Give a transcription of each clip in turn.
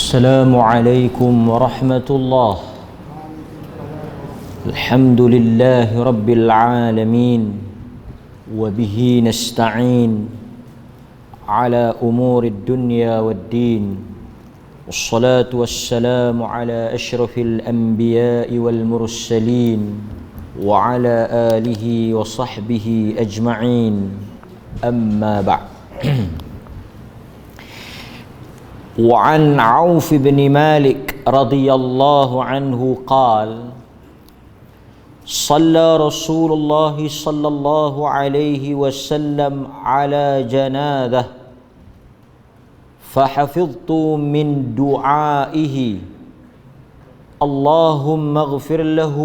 السلام عليكم ورحمة الله. الحمد لله رب العالمين وبه نستعين على أمور الدنيا والدين، والصلاة والسلام على أشرف الأنبياء والمرسلين وعلى آله وصحبه أجمعين، أما بعد. وعن عوف بن مالك رضي الله عنه قال: صلى رسول الله صلى الله عليه وسلم على جنازة فحفظت من دعائه: اللهم اغفر له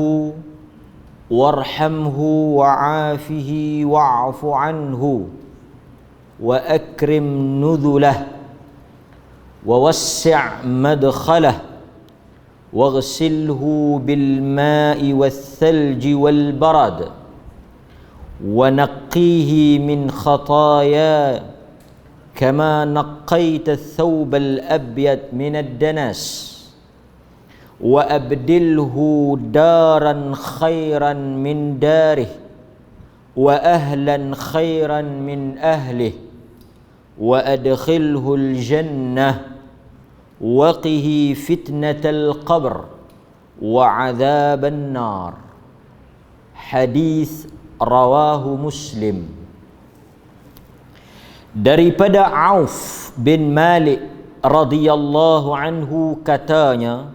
وارحمه وعافه واعف عنه وأكرم نذله ووسع مدخله واغسله بالماء والثلج والبرد ونقيه من خطايا كما نقيت الثوب الأبيض من الدنس وأبدله دارا خيرا من داره وأهلا خيرا من أهله وأدخله الجنة وقه فتنة القبر وعذاب النار. Hadis rawahu Muslim. Daripada Auf bin Malik radhiyallahu anhu katanya,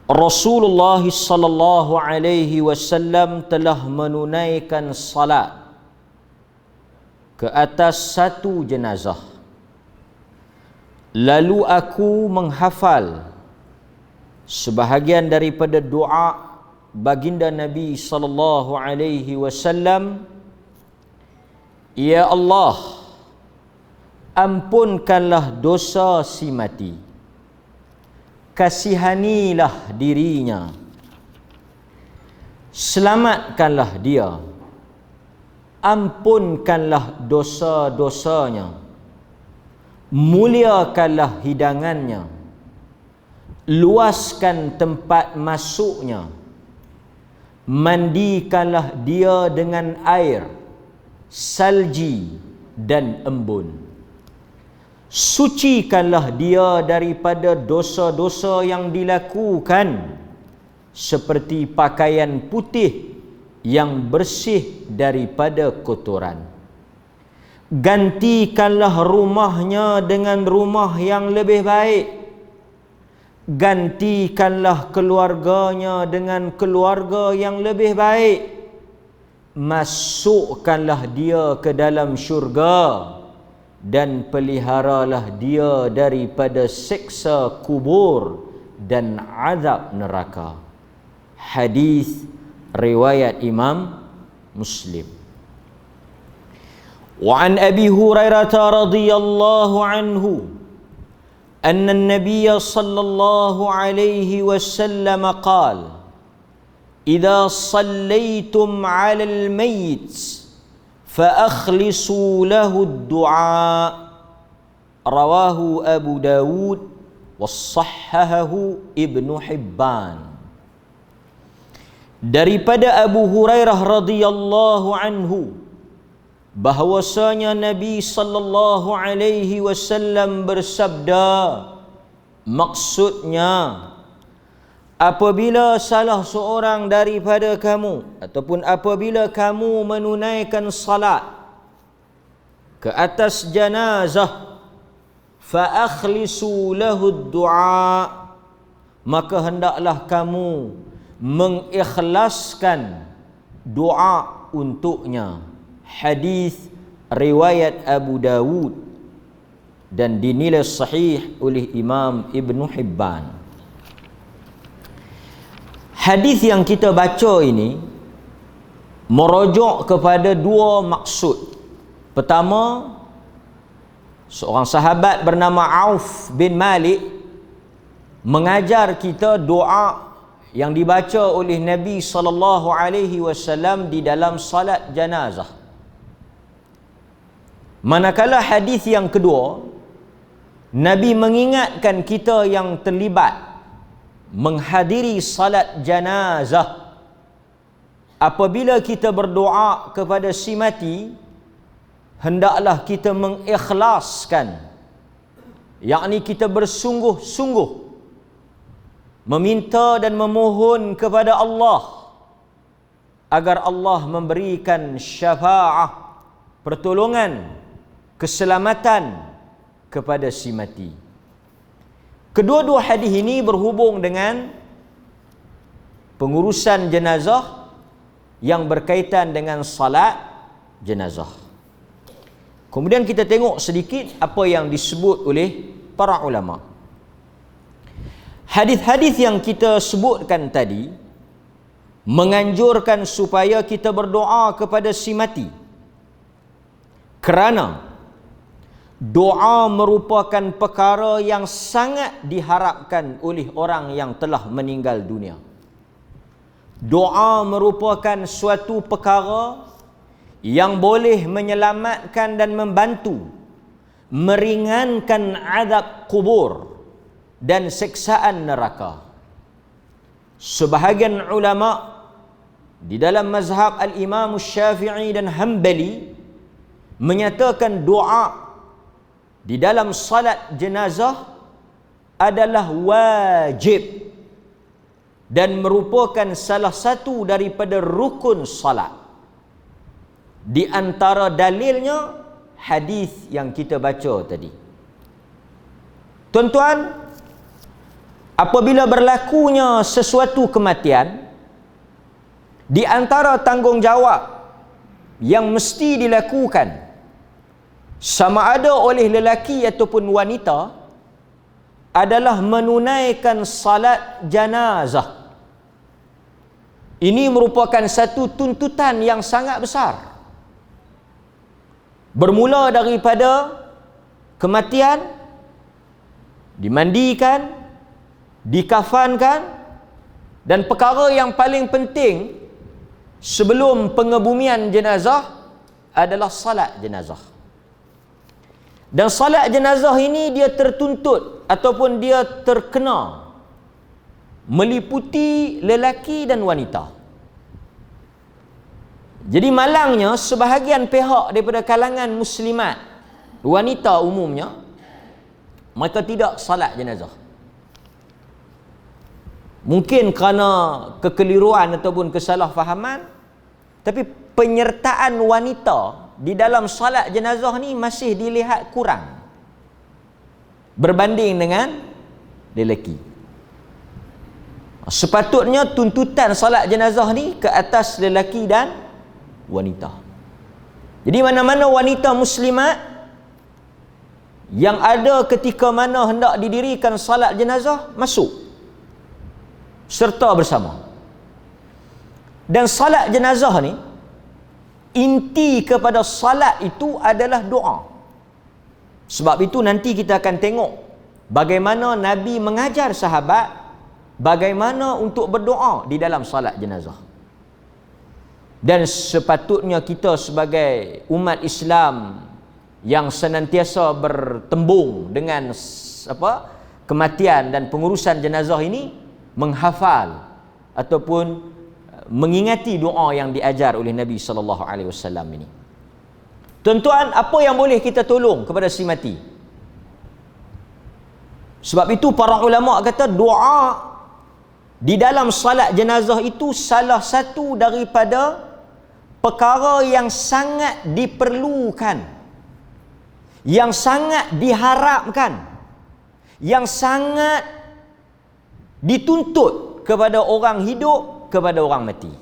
Rasulullah sallallahu alaihi wasallam telah menunaikan salat ke atas satu jenazah. Lalu aku menghafal sebahagian daripada doa baginda Nabi sallallahu alaihi wasallam, Ya Allah, ampunkanlah dosa si mati, kasihanilah dirinya, selamatkanlah dia, ampunkanlah dosa-dosanya, muliakanlah hidangannya, luaskan tempat masuknya, mandikanlah dia dengan air, salji dan embun, sucikanlah dia daripada dosa-dosa yang dilakukan, seperti pakaian putih yang bersih daripada kotoran. Gantikanlah rumahnya dengan rumah yang lebih baik, gantikanlah keluarganya dengan keluarga yang lebih baik, masukkanlah dia ke dalam syurga dan peliharalah dia daripada siksa kubur dan azab neraka. Hadis riwayat Imam Muslim. وعن أبي هريرة رضي الله عنه أن النبي صلى الله عليه وسلم قال: إذا صليتم على الميت فأخلصوا له الدعاء. رواه أبو داود وصححه ابن حبان. Daripada Abu Hurairah radhiyallahu anhu bahwasanya Nabi sallallahu alaihi wasallam bersabda, maksudnya, apabila salah seorang daripada kamu ataupun apabila kamu menunaikan salat ke atas jenazah, fa akhlisu lahu du'a, maka hendaklah kamu mengikhlaskan doa untuknya. Hadis riwayat Abu Dawud dan dinilai sahih oleh Imam Ibn Hibban. Hadis yang kita baca ini merujuk kepada dua maksud. Pertama, seorang sahabat bernama Auf bin Malik mengajar kita doa yang dibaca oleh Nabi sallallahu alaihi wasallam di dalam salat jenazah. Manakala hadis yang kedua Nabi mengingatkan kita yang terlibat menghadiri salat janazah, apabila kita berdoa kepada si mati, hendaklah kita mengikhlaskan, yakni kita bersungguh-sungguh meminta dan memohon kepada Allah agar Allah memberikan syafaah, pertolongan, keselamatan kepada si mati. Kedua-dua hadis ini berhubung dengan pengurusan jenazah yang berkaitan dengan salat jenazah. Kemudian kita tengok sedikit apa yang disebut oleh para ulama. Hadis-hadis yang kita sebutkan tadi menganjurkan supaya kita berdoa kepada si mati, kerana doa merupakan perkara yang sangat diharapkan oleh orang yang telah meninggal dunia. Doa merupakan suatu perkara yang boleh menyelamatkan dan membantu meringankan azab kubur dan siksaan neraka. Sebahagian ulama di dalam mazhab al-Imam Syafi'i dan Hanbali menyatakan doa di dalam salat jenazah adalah wajib dan merupakan salah satu daripada rukun salat. Di antara dalilnya hadis yang kita baca tadi. Tuan-tuan, apabila berlakunya sesuatu kematian, di antara tanggungjawab yang mesti dilakukan sama ada oleh lelaki ataupun wanita adalah menunaikan salat janazah. Ini merupakan satu tuntutan yang sangat besar. Bermula daripada kematian, dimandikan, dikafankan, dan perkara yang paling penting sebelum pengebumian jenazah adalah salat jenazah. Dan salat jenazah ini dia tertuntut ataupun dia terkena meliputi lelaki dan wanita. Jadi malangnya sebahagian pihak daripada kalangan muslimat, wanita umumnya, mereka tidak salat jenazah. Mungkin kerana kekeliruan ataupun kesalahfahaman, tapi penyertaan wanita di dalam salat jenazah ni masih dilihat kurang berbanding dengan lelaki. Sepatutnya tuntutan salat jenazah ni ke atas lelaki dan wanita. Jadi mana-mana wanita muslimat yang ada ketika mana hendak didirikan salat jenazah masuk serta bersama. Dan salat jenazah ni, inti kepada salat itu adalah doa. Sebab itu nanti kita akan tengok bagaimana Nabi mengajar sahabat bagaimana untuk berdoa di dalam salat jenazah. Dan sepatutnya kita sebagai umat Islam yang senantiasa bertembung dengan kematian dan pengurusan jenazah ini menghafal ataupun mengingati doa yang diajar oleh Nabi SAW ini. Tuan-tuan, apa yang boleh kita tolong kepada si mati? Sebab itu para ulama kata doa di dalam salat jenazah itu salah satu daripada perkara yang sangat diperlukan, yang sangat diharapkan, yang sangat dituntut kepada orang hidup, kepada orang mati.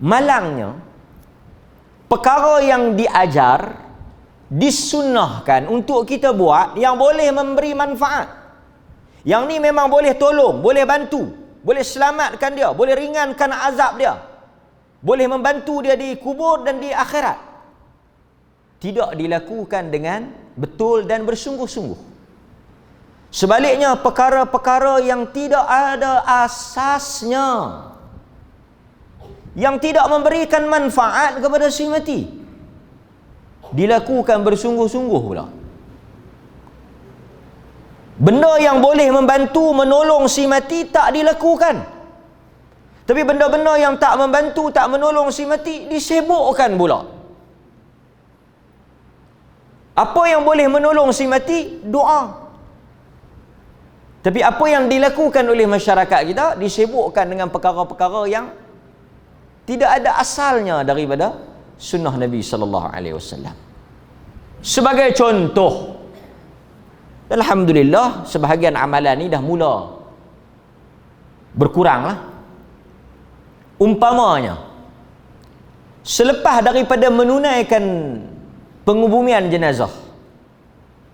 Malangnya perkara yang diajar, disunnahkan untuk kita buat yang boleh memberi manfaat, yang ni memang boleh tolong, boleh bantu, boleh selamatkan dia, boleh ringankan azab dia, boleh membantu dia di kubur dan di akhirat, tidak dilakukan dengan betul dan bersungguh-sungguh. Sebaliknya perkara-perkara yang tidak ada asasnya, yang tidak memberikan manfaat kepada si mati, dilakukan bersungguh-sungguh pula. Benda yang boleh membantu menolong si mati tak dilakukan. Tapi benda-benda yang tak membantu, tak menolong si mati disibukkan pula. Apa yang boleh menolong si mati? Doa. Tapi apa yang dilakukan oleh masyarakat kita disibukkan dengan perkara-perkara yang tidak ada asalnya daripada sunnah Nabi sallallahu alaihi wasallam. Sebagai contoh, alhamdulillah sebahagian amalan ni dah mula berkuranglah. Umpamanya, selepas daripada menunaikan pengubumian jenazah,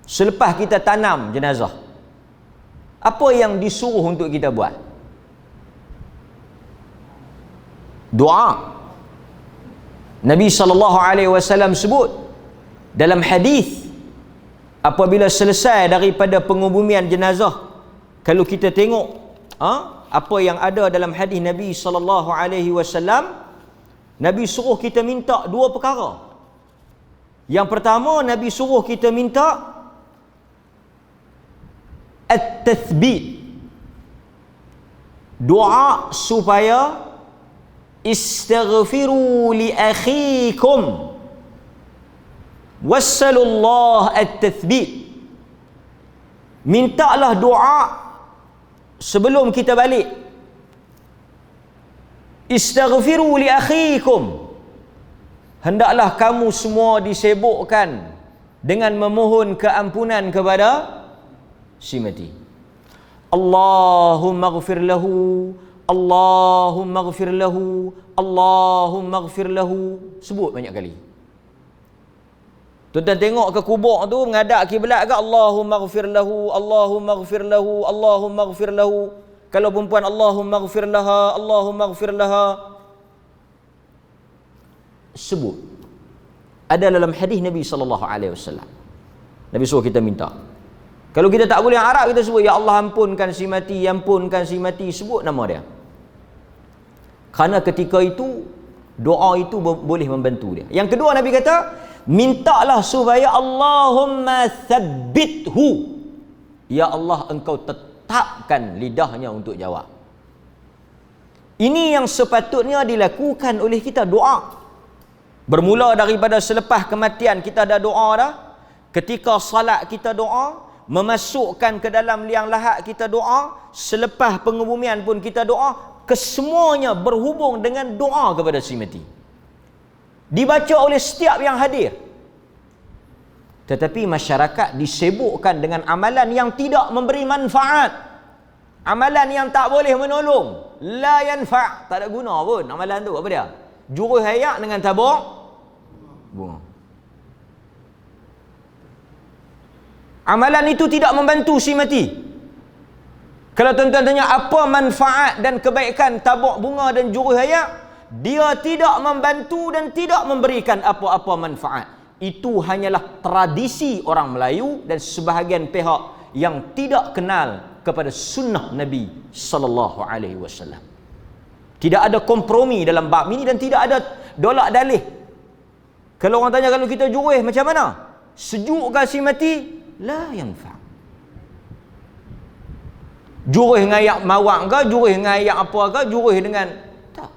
selepas kita tanam jenazah, apa yang disuruh untuk kita buat? Doa. Nabi SAW sebut dalam hadis, apabila selesai daripada pengubumian jenazah, kalau kita tengok apa yang ada dalam hadis Nabi SAW, Nabi suruh kita minta dua perkara. Yang pertama, Nabi suruh kita minta at-tathbit, doa supaya istaghfiru li akhikum wassalullah at-tathbit. Mintalah doa sebelum kita balik. Istaghfiru li akhikum, hendaklah kamu semua disibukkan dengan memohon keampunan kepada si mati. Allahumma ighfir lahu, Allahumma ighfir lahu, Allahumma ighfir lahu. Sebut banyak kali. Tuan-tuan tengok ke kubur tu, menghadap kiblat ke, Allahumma ighfir lahu, Allahumma ighfir lahu, Allahumma ighfir lahu. Kalau perempuan, Allahumma ighfir laha, Allahumma ighfir laha. Sebut. Ada dalam hadis Nabi SAW. Nabi suruh kita minta. Kalau kita tak boleh yang Arab, kita sebut, ya Allah ampunkan si mati, ampunkan si mati. Sebut nama dia. Kerana ketika itu, doa itu boleh membantu dia. Yang kedua, Nabi kata, mintalah supaya Allahumma thabbithu, ya Allah engkau tetapkan lidahnya untuk jawab. Ini yang sepatutnya dilakukan oleh kita, doa. Bermula daripada selepas kematian kita ada doa dah. Ketika salat kita doa, memasukkan ke dalam liang lahat kita doa, selepas pengubumian pun kita doa. Kesemuanya berhubung dengan doa kepada si mati, dibaca oleh setiap yang hadir. Tetapi masyarakat disibukkan dengan amalan yang tidak memberi manfaat, amalan yang tak boleh menolong. La yanfa', tak ada guna pun amalan tu. Apa dia? Jurus hayak dengan tabur bunga. Amalan itu tidak membantu si mati. Kalau tuan-tuan tanya apa manfaat dan kebaikan tabur bunga dan jurus hayak, dia tidak membantu dan tidak memberikan apa-apa manfaat. Itu hanyalah tradisi orang Melayu dan sebahagian pihak yang tidak kenal kepada sunnah Nabi sallallahu alaihi wasallam. Tidak ada kompromi dalam bab ini dan tidak ada dolak dalih. Kalau orang tanya, kalau kita jurus macam mana? Sejuk ke si mati? La yanfa'. Jurus dengan ayak mawak ke, jurus dengan ayak apa ke, jurus dengan tak.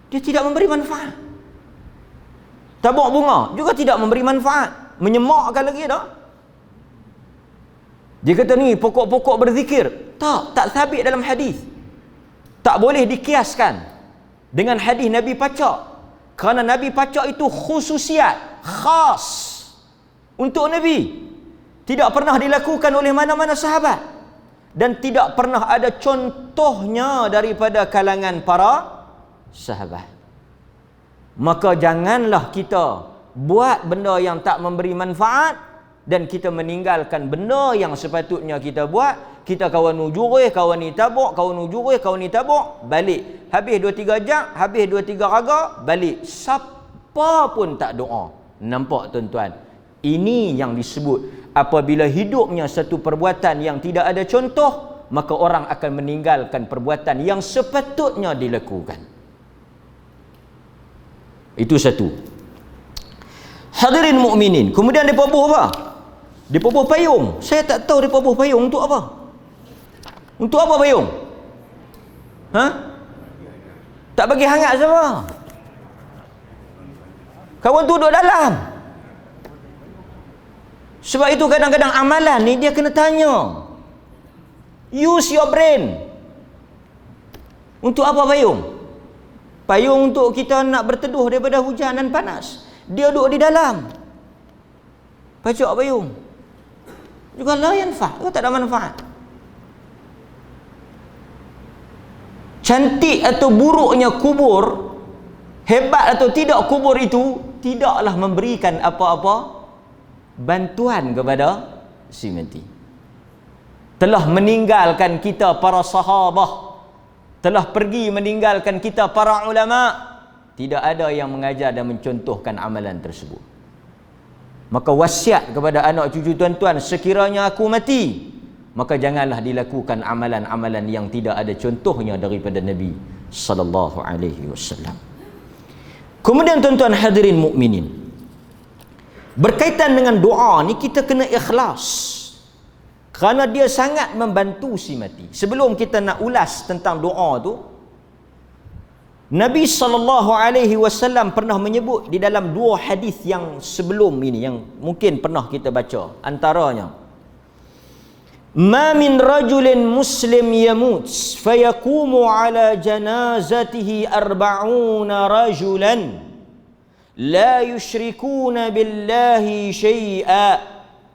Dia tidak memberi manfaat. Tabur bunga juga tidak memberi manfaat. Menyemakkan lagi dah. Dia kata ni pokok-pokok berzikir. Tak sabit dalam hadis. Tak boleh dikiaskan dengan hadis Nabi pacak. Kerana Nabi pacak itu khususiat, khas untuk Nabi. Tidak pernah dilakukan oleh mana-mana sahabat. Dan tidak pernah ada contohnya daripada kalangan para sahabat. Maka janganlah kita buat benda yang tak memberi manfaat dan kita meninggalkan benda yang sepatutnya kita buat. Kita kawan jurus, kawan ni tabuk, kawan jurus, kawan ni tabuk, balik. Habis 2-3 jam, habis 2-3 raga, balik. Siapa pun tak doa. Nampak tuan-tuan? Ini yang disebut apabila hidupnya satu perbuatan yang tidak ada contoh, maka orang akan meninggalkan perbuatan yang sepatutnya dilakukan. Itu satu. Hadirin mukminin. Kemudian depa buh apa? Dia pebuh payung. Saya tak tahu dia pebuh payung untuk apa. Untuk apa payung? Ha? Tak bagi hangat sama. Kawan tu duduk dalam. Sebab itu kadang-kadang amalan ni dia kena tanya. Use your brain. Untuk apa payung? Payung untuk kita nak berteduh daripada hujan dan panas. Dia duduk di dalam. Pacak payung. Juga la yanfa', tak ada manfaat. Cantik atau buruknya kubur, hebat atau tidak kubur itu, tidaklah memberikan apa-apa bantuan kepada si mati. Telah meninggalkan kita para sahabah, telah pergi meninggalkan kita para ulama. Tidak ada yang mengajar dan mencontohkan amalan tersebut. Maka wasiat kepada anak cucu tuan-tuan, sekiranya aku mati, maka janganlah dilakukan amalan-amalan yang tidak ada contohnya daripada Nabi sallallahu alaihi wasallam. Kemudian tuan-tuan hadirin mukminin, berkaitan dengan doa ni kita kena ikhlas, kerana dia sangat membantu si mati. Sebelum kita nak ulas tentang doa tu, Nabi SAW pernah menyebut di dalam dua hadis yang sebelum ini, yang mungkin pernah kita baca, antaranya, ma min rajulin muslim yamut fayakumu ala janazatihi arba'una rajulan la yushrikuna billahi syai'a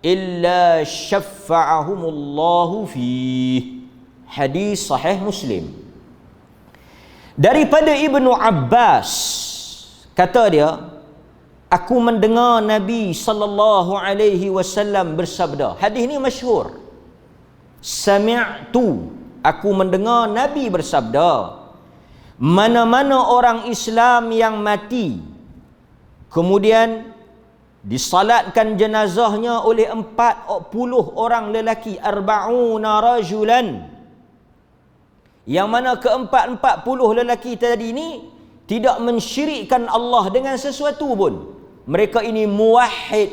illa syaffa'ahumullahu fih. Hadis sahih Muslim. Daripada Ibnu Abbas, kata dia, aku mendengar Nabi sallallahu alaihi wasallam bersabda. Hadis ini masyhur. Sami'tu, aku mendengar Nabi bersabda, mana-mana orang Islam yang mati kemudian disalatkan jenazahnya oleh 40 orang lelaki, arba'una rajulan, yang mana ke-40 lelaki tadi ini tidak mensyirikkan Allah dengan sesuatu pun. Mereka ini muwahhid,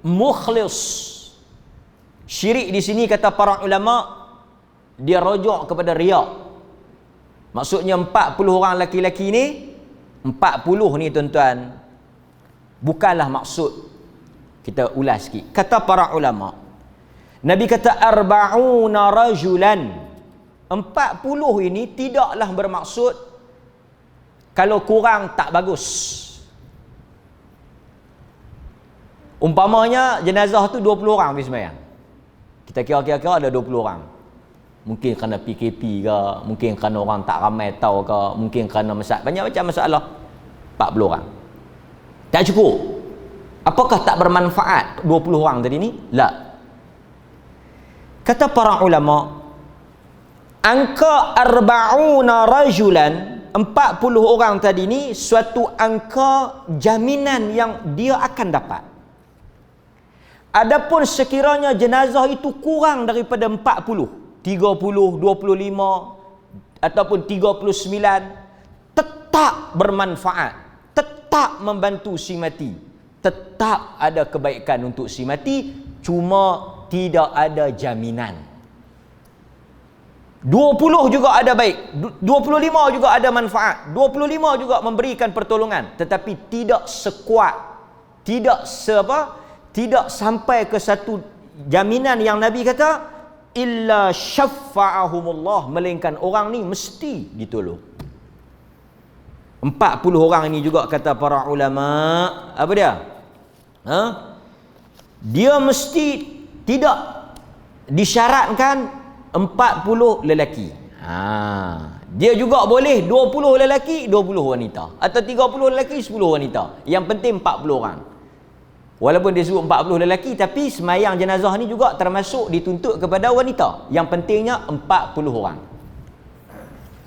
mukhlis. Syirik di sini kata para ulama, dia rujuk kepada riya. Maksudnya 40 orang lelaki ni, 40 ni tuan-tuan, bukanlah maksud. Kita ulas sikit. Kata para ulama, Nabi kata arba'una rajulan, 40 ini tidaklah bermaksud kalau kurang tak bagus. Umpamanya jenazah tu 20 orang pergi sembahyang. Kita kira-kira ada 20 orang. Mungkin kerana PKP ke, mungkin kerana orang tak ramai tahu ke, mungkin kerana banyak macam masalah. 40 orang. Tak cukup. Apakah tak bermanfaat 20 orang tadi ni? La. Kata para ulama, angka arba'una rajulan, 40 orang tadi ni suatu angka jaminan yang dia akan dapat. Adapun sekiranya jenazah itu kurang daripada 40, 30, 25 ataupun 39, tetap bermanfaat, tetap membantu si mati, tetap ada kebaikan untuk si mati, cuma tidak ada jaminan. 20 juga ada baik, 25 juga ada manfaat, 25 juga memberikan pertolongan, tetapi tidak sekuat, tidak sampai ke satu jaminan yang Nabi kata illa syaffa'ahumullah, melainkan orang ni mesti ditolong. 40 orang ini juga kata para ulama, apa dia? Dia mesti tidak disyaratkan 40 lelaki. Dia juga boleh 20 lelaki, 20 wanita. Atau 30 lelaki, 10 wanita. Yang penting 40 orang. Walaupun dia sebut 40 lelaki, tapi semayang jenazah ni juga termasuk dituntut kepada wanita. Yang pentingnya 40 orang.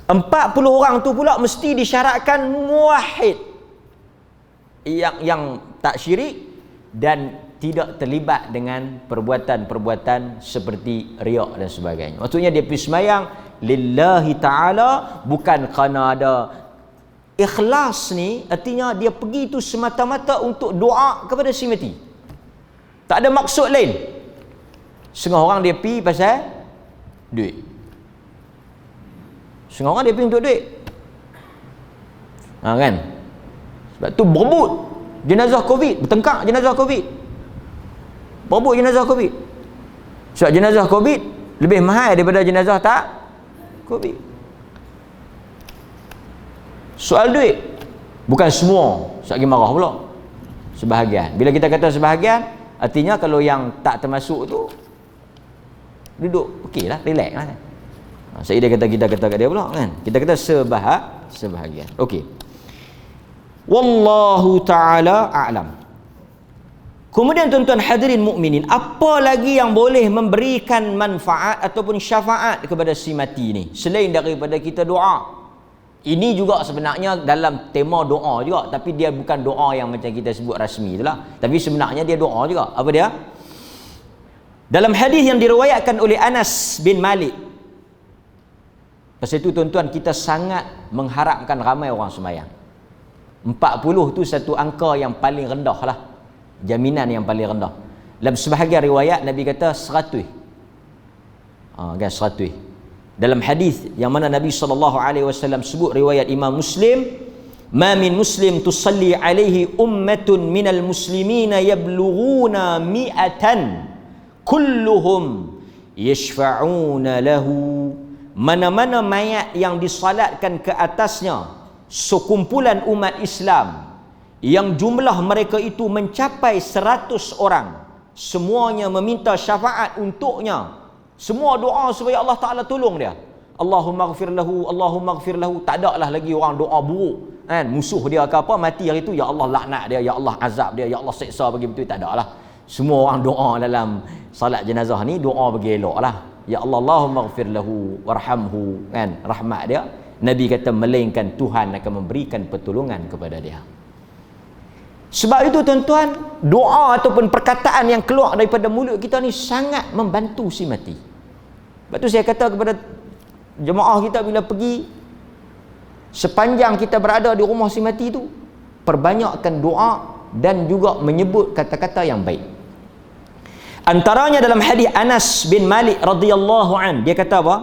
40 orang tu pula mesti disyaratkan muwahhid. Yang tak syirik dan tidak terlibat dengan perbuatan-perbuatan seperti riak dan sebagainya. Maksudnya dia pergi semayang lillahi ta'ala, bukan kerana ada ikhlas ni, artinya dia pergi tu semata-mata untuk doa kepada si mati. Tak ada maksud lain. Setengah orang dia pi pasal duit. Setengah orang dia pi untuk duit. Kan? Sebab tu berebut jenazah Covid, bertengkar jenazah Covid. Berebut jenazah Covid. Sebab jenazah Covid lebih mahal daripada jenazah tak Covid. Soal duit. Bukan semua. Sebab lagi marah pula. Sebahagian. Bila kita kata sebahagian, artinya kalau yang tak termasuk tu duduk okey lah, relax lah kan. Saya dia kata, kita kata kat dia pula kan. Kita kata sebahagian. Okey. Wallahu ta'ala a'lam. Kemudian tuan-tuan hadirin mukminin, apa lagi yang boleh memberikan manfaat ataupun syafaat kepada si mati ni selain daripada kita doa? Ini juga sebenarnya dalam tema doa juga, tapi dia bukan doa yang macam kita sebut rasmi itulah, tapi sebenarnya dia doa juga. Apa dia? Dalam hadis yang diriwayatkan oleh Anas bin Malik. Pasal itu tuan-tuan, kita sangat mengharapkan ramai orang sembahyang. 40 tu satu angka yang paling rendah lah. Jaminan yang paling rendah. Dalam sebahagian riwayat Nabi kata 100. Kan 100. Dalam hadis yang mana Nabi SAW sebut, riwayat Imam Muslim, "Ma min muslim tusalli alaihi ummatun minal muslimina yablughuna mi'atan kulluhum yashfa'una lahu." Mana-mana mayat yang disalatkan ke atasnya sekumpulan umat Islam yang jumlah mereka itu mencapai 100 orang, semuanya meminta syafaat untuknya. Semua doa supaya Allah Ta'ala tolong dia. Allahumma ghafir lahu, Allahumma ghafir lahu. Tak ada lah lagi orang doa buruk kan, musuh dia ke apa, mati hari tu, ya Allah laknat dia, ya Allah azab dia, ya Allah seksa bagi betul. Tak ada lah. Semua orang doa dalam salat jenazah ni doa bagi elok lah. Ya Allah, Allahumma ghafir lahu warhamhu kan, rahmat dia. Nabi kata melainkan Tuhan akan memberikan pertolongan kepada dia. Sebab itu tuan-tuan, doa ataupun perkataan yang keluar daripada mulut kita ni sangat membantu si mati. Sebab tu saya kata kepada jemaah kita bila pergi, sepanjang kita berada di rumah si mati tu, perbanyakkan doa dan juga menyebut kata-kata yang baik. Antaranya dalam hadis Anas bin Malik radhiyallahu an, dia kata apa?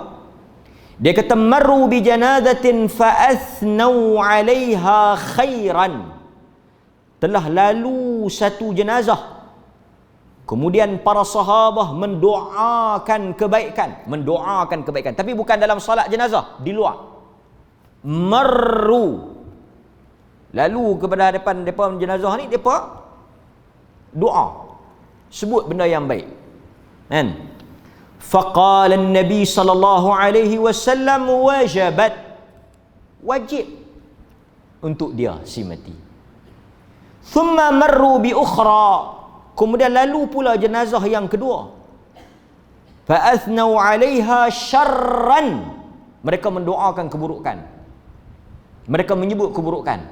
Dia kata marru bi janazatin fa athnau 'alaiha khairan. Telah lalu satu jenazah, kemudian para sahabah mendoakan kebaikan, tapi bukan dalam salat jenazah, di luar. Marru, lalu kepada depan jenazah ni, depa doa, sebut benda yang baik kan. Faqala an-nabi sallallahu alaihi wasallam wajabat, wajib untuk dia si mati. Thumma marru bi ukhra, kemudian lalu pula jenazah yang kedua. Fa athnau 'alaiha syarran, mereka mendoakan keburukan, mereka menyebut keburukan.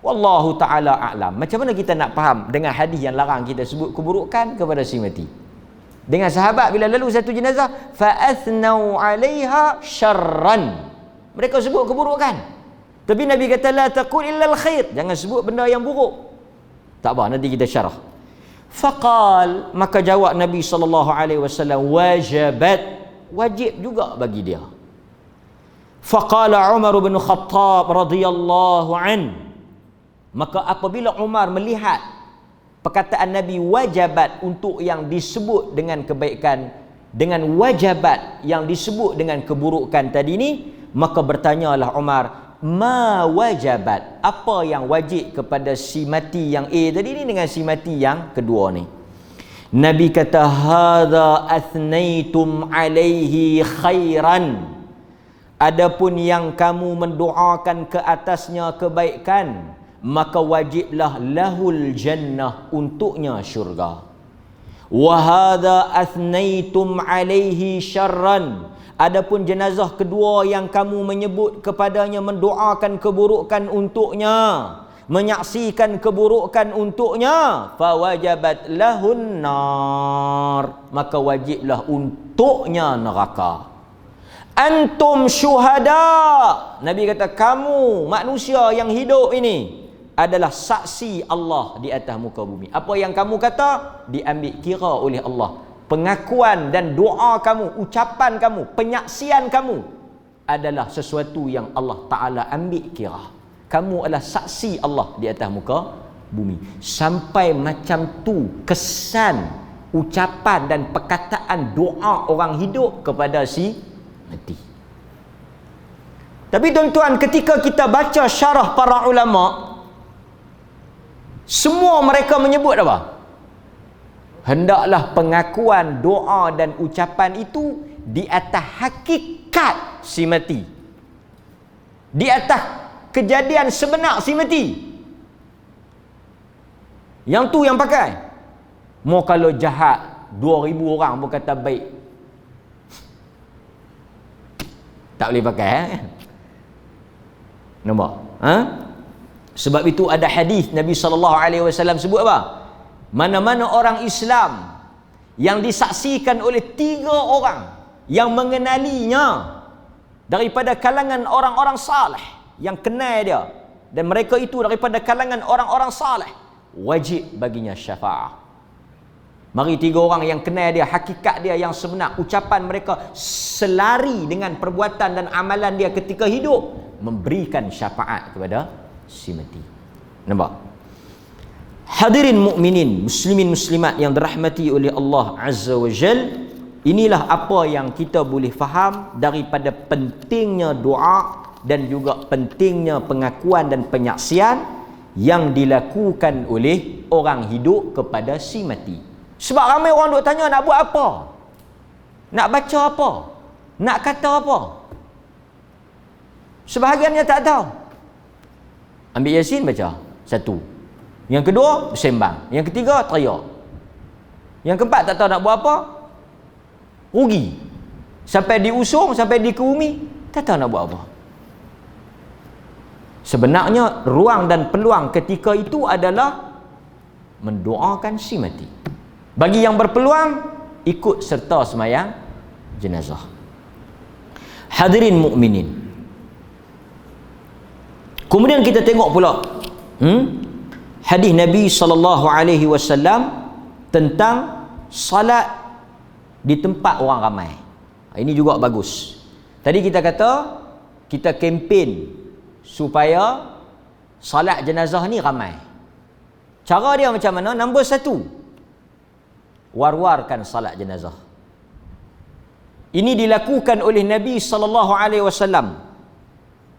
Wallahu ta'ala a'lam. Macam mana kita nak faham dengan hadis yang larang kita sebut keburukan kepada si mati? Dengan sahabat bila lalu satu jenazah, fa athnau 'alaiha syarran, mereka sebut keburukan. Tapi Nabi kata la taqul illa al-khair, jangan sebut benda yang buruk. Tak apa, nanti kita syarah. Faqal, maka jawab Nabi SAW, wajabat, wajib juga bagi dia. Faqala Umar bin Khattab radhiyallahu an, maka apabila Umar melihat perkataan Nabi wajabat untuk yang disebut dengan kebaikan, dengan wajabat yang disebut dengan keburukan tadi ni, maka bertanyalah Umar, ma wajabat, apa yang wajib kepada si mati yang A tadi ni dengan si mati yang kedua ni? Nabi kata hadza athnaitum alaihi khairan, adapun yang kamu mendoakan ke atasnya kebaikan, maka wajiblah lahul jannah, untuknya syurga. Wa hadza athnaitum alaihi syarran, adapun jenazah kedua yang kamu menyebut kepadanya, mendoakan keburukan untuknya, menyaksikan keburukan untuknya, fawajabat lahun nar, maka wajiblah untuknya neraka. Antum syuhada, Nabi kata kamu manusia yang hidup ini adalah saksi Allah di atas muka bumi. Apa yang kamu kata diambil kira oleh Allah pengakuan dan doa kamu, ucapan kamu, penyaksian kamu adalah sesuatu yang Allah Ta'ala ambil kira. Kamu adalah saksi Allah di atas muka bumi. Sampai macam tu kesan ucapan dan perkataan doa orang hidup kepada si mati. Tapi tuan-tuan, ketika kita baca syarah para ulama, semua mereka menyebut apa? Hendaklah pengakuan, doa dan ucapan itu di atas hakikat si mati, di atas kejadian sebenar si mati. Yang tu yang pakai. Mau kalau jahat 2,000 orang pun kata baik, tak boleh pakai, nampak? Sebab itu ada hadis Nabi SAW sebut apa? Mana-mana orang Islam yang disaksikan oleh 3 orang yang mengenalinya daripada kalangan orang-orang saleh, yang kenal dia, dan mereka itu daripada kalangan orang-orang saleh, wajib baginya syafaat. Mari 3 orang yang kenal dia, hakikat dia yang sebenar, ucapan mereka selari dengan perbuatan dan amalan dia ketika hidup, memberikan syafaat kepada si mati. Nampak? Hadirin mukminin, muslimin muslimat yang dirahmati oleh Allah Azza wa Jal, inilah apa yang kita boleh faham daripada pentingnya doa dan juga pentingnya pengakuan dan penyaksian yang dilakukan oleh orang hidup kepada si mati. Sebab ramai orang duk tanya nak buat apa? Nak baca apa? Nak kata apa? Sebahagiannya tak tahu. Ambil Yasin baca, 1. Yang kedua, bersembang. Yang ketiga, teriak. Yang keempat, tak tahu nak buat apa, rugi. Sampai diusung, sampai dikerumi, tak tahu nak buat apa. Sebenarnya, ruang dan peluang ketika itu adalah mendoakan si mati. Bagi yang berpeluang, ikut serta semayang jenazah. Hadirin mukminin. Kemudian kita tengok pula hadis Nabi SAW tentang salat di tempat orang ramai. Ini juga bagus. Tadi kita kata kita kempen supaya salat jenazah ni ramai. Cara dia macam mana? Nombor 1, war-warkan salat jenazah. Ini dilakukan oleh Nabi SAW.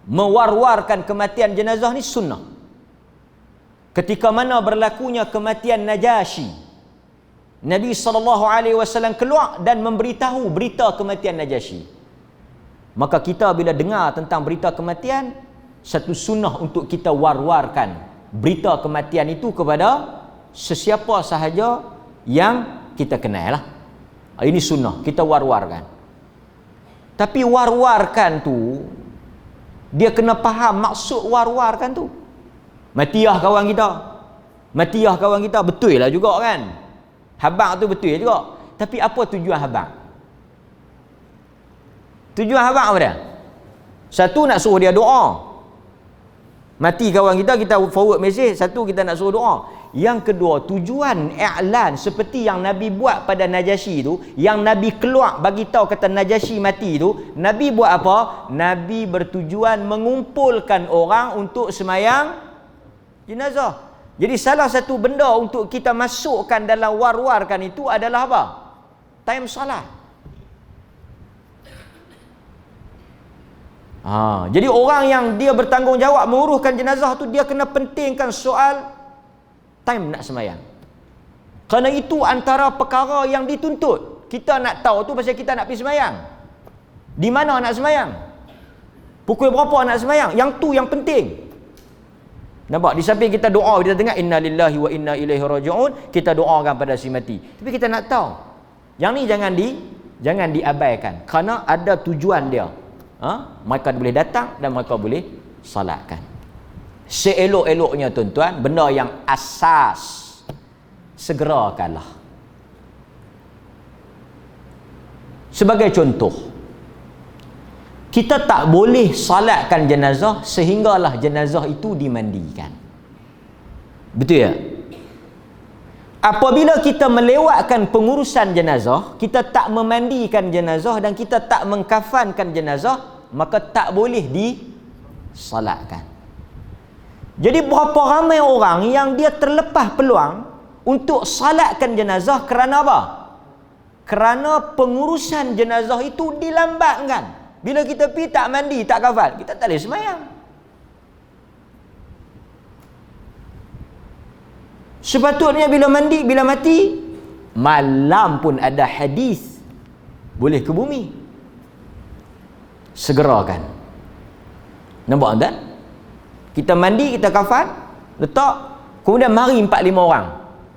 Mewar-warkan kematian jenazah ni sunnah. Ketika mana berlakunya kematian Najasyi, Nabi SAW keluar dan memberitahu berita kematian Najasyi. Maka kita bila dengar tentang berita kematian, satu sunnah untuk kita war-warkan berita kematian itu kepada sesiapa sahaja yang kita kenal lah. Ini sunnah, kita war-warkan. Tapi war-warkan tu, dia kena faham maksud war-warkan tu. Matiah kawan kita, matiah kawan kita, betul lah juga kan, habang tu betul juga. Tapi apa tujuan habang? Tujuan habang apa dia? 1, nak suruh dia doa. Mati kawan kita, kita forward message. 1, kita nak suruh doa. Yang kedua, tujuan i'lan seperti yang Nabi buat pada Najasyi tu, yang Nabi keluar bagi tahu kata Najasyi mati tu, Nabi buat apa? Nabi bertujuan mengumpulkan orang untuk semayang jenazah. Jadi salah satu benda untuk kita masukkan dalam war-warkan itu adalah apa? Time salat. Jadi orang yang dia bertanggungjawab menguruskan jenazah tu, dia kena pentingkan soal time nak semayang. Kerana itu antara perkara yang dituntut. Kita nak tahu tu pasal kita nak pergi semayang. Di mana nak semayang? Pukul berapa nak semayang? Yang tu yang penting. Nampak? Di samping kita doa, kita dengar inna lillahi wa inna ilaihi raji'un, kita doakan pada si mati. Tapi kita nak tahu. Yang ni jangan diabaikan. Kerana ada tujuan dia. Mereka boleh datang dan mereka boleh salatkan. Seelok-eloknya tuan-tuan, benda yang asas, segerakanlah. Sebagai contoh, kita tak boleh salatkan jenazah sehinggalah jenazah itu dimandikan. Betul ya? apabila kita melewatkan pengurusan jenazah, kita tak memandikan jenazah dan kita tak mengkafankan jenazah, maka tak boleh disalatkan. Jadi berapa ramai orang yang dia terlepas peluang untuk salatkan jenazah kerana apa? Kerana pengurusan jenazah itu dilambatkan. Bila kita pergi tak mandi, tak kafan, kita tak boleh sembahyang. Sepatutnya bila mandi, bila mati, malam pun ada hadis boleh ke bumi. Segerakan. Nampak tak? Kita mandi, kita kafan, letak, kemudian mari 4-5 orang.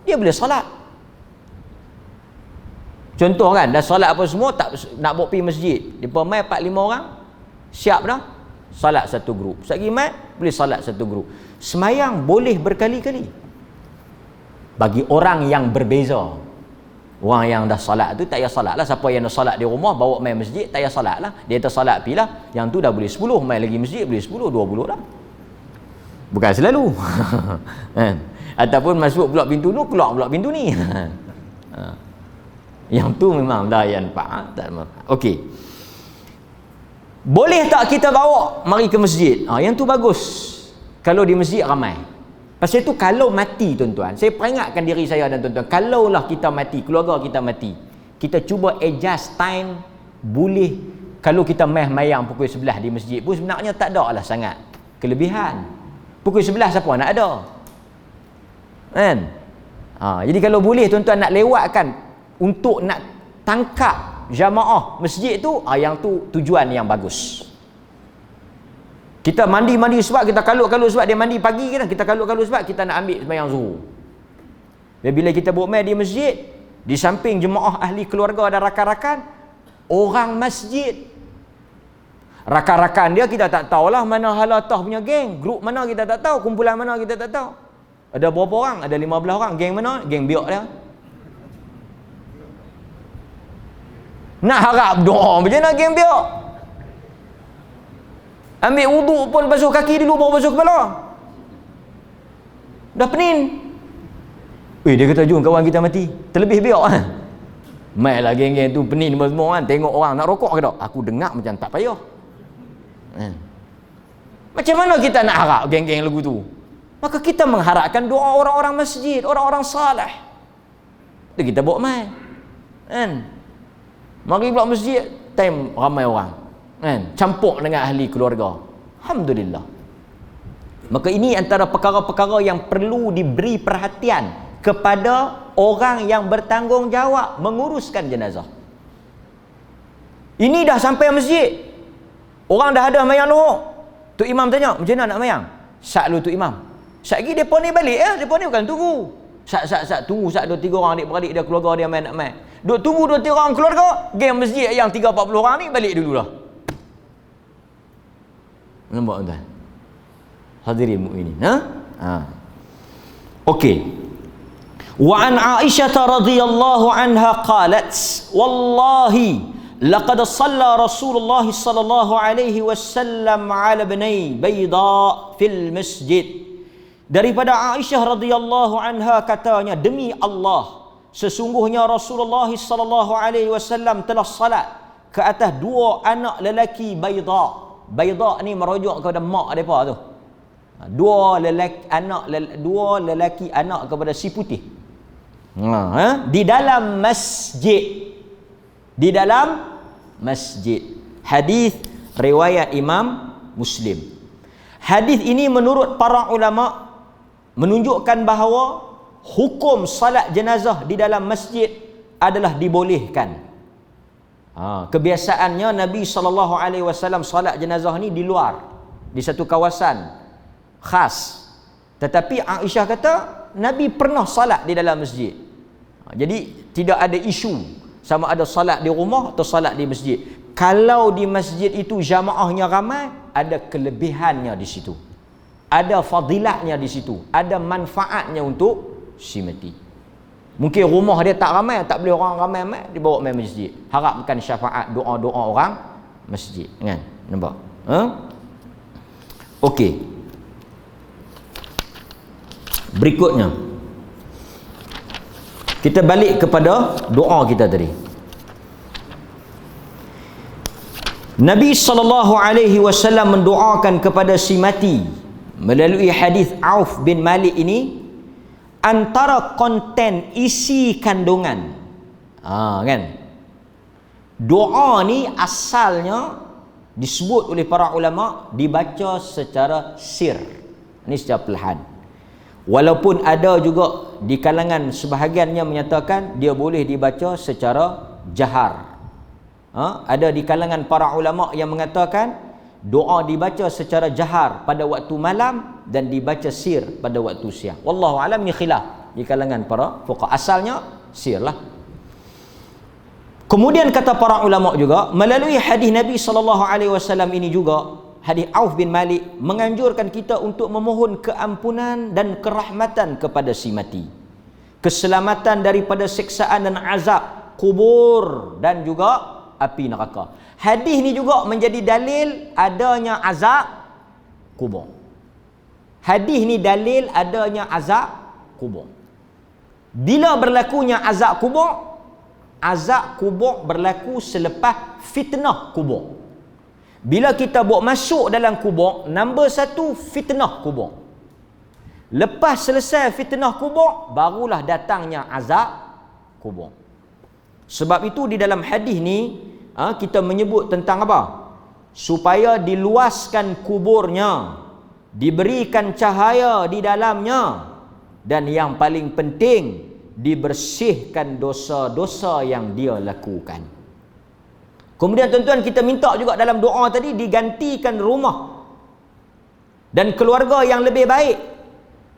Dia boleh solat. Contoh kan, dah solat apa semua, tak nak bawa pergi masjid. Depa mai 4-5 orang, siap dah. Solat satu grup. Sagi mai, boleh solat satu grup. Semayang boleh berkali-kali. Bagi orang yang berbeza. Orang yang dah solat tu tak payah solat lah. Siapa yang dah solat di rumah bawa mai masjid, tak payah solat lah. Dia tak solat pi lah. Yang tu dah boleh 10, mai lagi masjid boleh 10, 20 dah. Bukan selalu. Ataupun masuk pula pintu tu, keluar pula pintu ni. Yang tu memang dah yang tak. Okey. Boleh tak kita bawa mari ke masjid? Yang tu bagus. Kalau di masjid ramai. Pasal itu kalau mati tuan-tuan, saya peringatkan diri saya dan tuan-tuan, kalaulah kita mati, keluarga kita mati, kita cuba adjust time, boleh kalau kita mayang pukul 11 di masjid pun sebenarnya tak ada lah sangat kelebihan. Pukul 11 siapa nak ada? Kan? Jadi kalau boleh tuan-tuan nak lewatkan untuk nak tangkap jamaah masjid tu, yang tu tujuan yang bagus. Kita mandi sebab kita kalut-kalut sebab dia mandi pagi kan, kita kalut-kalut sebab kita nak ambil sembahyang zuhur. Dan bila kita buat mai di masjid, di samping jemaah ahli keluarga dan rakan-rakan, orang masjid, rakan-rakan dia kita tak tahulah mana halatah punya geng, grup mana kita tak tahu, kumpulan mana kita tak tahu. Ada berapa orang? Ada 15 orang. Geng mana? Geng biak dia. Nak harap doa macam mana geng biak? Ambil wuduk pun basuh kaki dulu baru basuh kepala. Dah penin. Dia kata jom kawan kita mati. Terlebih biak kan. Mailah geng-geng tu penin semua kan. Tengok orang nak rokok ke tak? Aku dengar macam tak payah. Macam mana kita nak harap geng-geng lagu tu? Maka kita mengharapkan doa orang-orang masjid, orang-orang salih. Itu kita bawa mai. Kan? Mari pula masjid, time ramai orang. Kan? Campur dengan ahli keluarga. Alhamdulillah. Maka ini antara perkara-perkara yang perlu diberi perhatian kepada orang yang bertanggungjawab menguruskan jenazah. Ini dah sampai masjid. Orang dah ada mayang Zuhur. Tok Imam tanya, macam mana nak mayang? Sat lu Tok Imam. Sat lagi depa ni balik ya, depa ni bukan tunggu. Sat tunggu sat 2-3 orang adik-beradik dia keluarga dia main nak main. Duk tunggu 2-3 orang keluarga, geng masjid yang 30-40 orang ni balik dulu dah. Nampak tuan? Hadirin mukminin, Okey. Wa an Aisyah radhiyallahu anha qalat, wallahi laqad shalla Rasulullah sallallahu alaihi wasallam ala bani bayda fil masjid. Daripada Aisyah radhiyallahu anha katanya, demi Allah, sesungguhnya Rasulullah sallallahu alaihi wasallam telah salat ke atas 2 anak lelaki bayda. Bayda ni merujuk kepada mak depa tu. 2 lelaki anak kepada si putih. Di dalam masjid. Di dalam masjid. Hadis riwayat Imam Muslim. Hadis ini menurut para ulama menunjukkan bahawa hukum salat jenazah di dalam masjid adalah dibolehkan. Kebiasaannya Nabi SAW salat jenazah ni di luar, di satu kawasan khas. Tetapi Aisyah kata Nabi pernah salat di dalam masjid. Jadi tidak ada isu sama ada salat di rumah atau salat di masjid. Kalau di masjid itu jamaahnya ramai, ada kelebihannya di situ, ada fadilatnya di situ, ada manfaatnya untuk si mati. Mungkin rumah dia tak ramai, tak boleh orang ramai, dibawa main masjid. Harapkan syafaat doa-doa orang masjid, kan? Nampak? Okey. Berikutnya, Kita balik kepada doa kita tadi. Nabi SAW mendoakan kepada si mati melalui hadis Auf bin Malik ini, antara konten isi kandungan. Kan? Doa ni asalnya disebut oleh para ulama dibaca secara sir. Ini secara perlahan. Walaupun ada juga di kalangan sebahagiannya menyatakan dia boleh dibaca secara jahar. Ada di kalangan para ulama yang mengatakan doa dibaca secara jahar pada waktu malam dan dibaca sir pada waktu siang. Wallahu alam, ni khilaf di kalangan para fuqaha. Asalnya sir lah. Kemudian kata para ulama juga melalui hadis Nabi SAW ini juga, hadis Auf bin Malik menganjurkan kita untuk memohon keampunan dan kerahmatan kepada si mati, keselamatan daripada siksaan dan azab kubur dan juga api neraka. Hadis ni juga menjadi dalil adanya azab kubur. Hadis ni dalil adanya azab kubur. Bila berlakunya azab kubur? Azab kubur berlaku selepas fitnah kubur. Bila kita bawa masuk dalam kubur, nombor satu fitnah kubur. Lepas selesai fitnah kubur, barulah datangnya azab kubur. Sebab itu di dalam hadis ni kita menyebut tentang apa? Supaya diluaskan kuburnya, diberikan cahaya di dalamnya, dan yang paling penting dibersihkan dosa-dosa yang dia lakukan. Kemudian tuan-tuan, kita minta juga dalam doa tadi digantikan rumah dan keluarga yang lebih baik.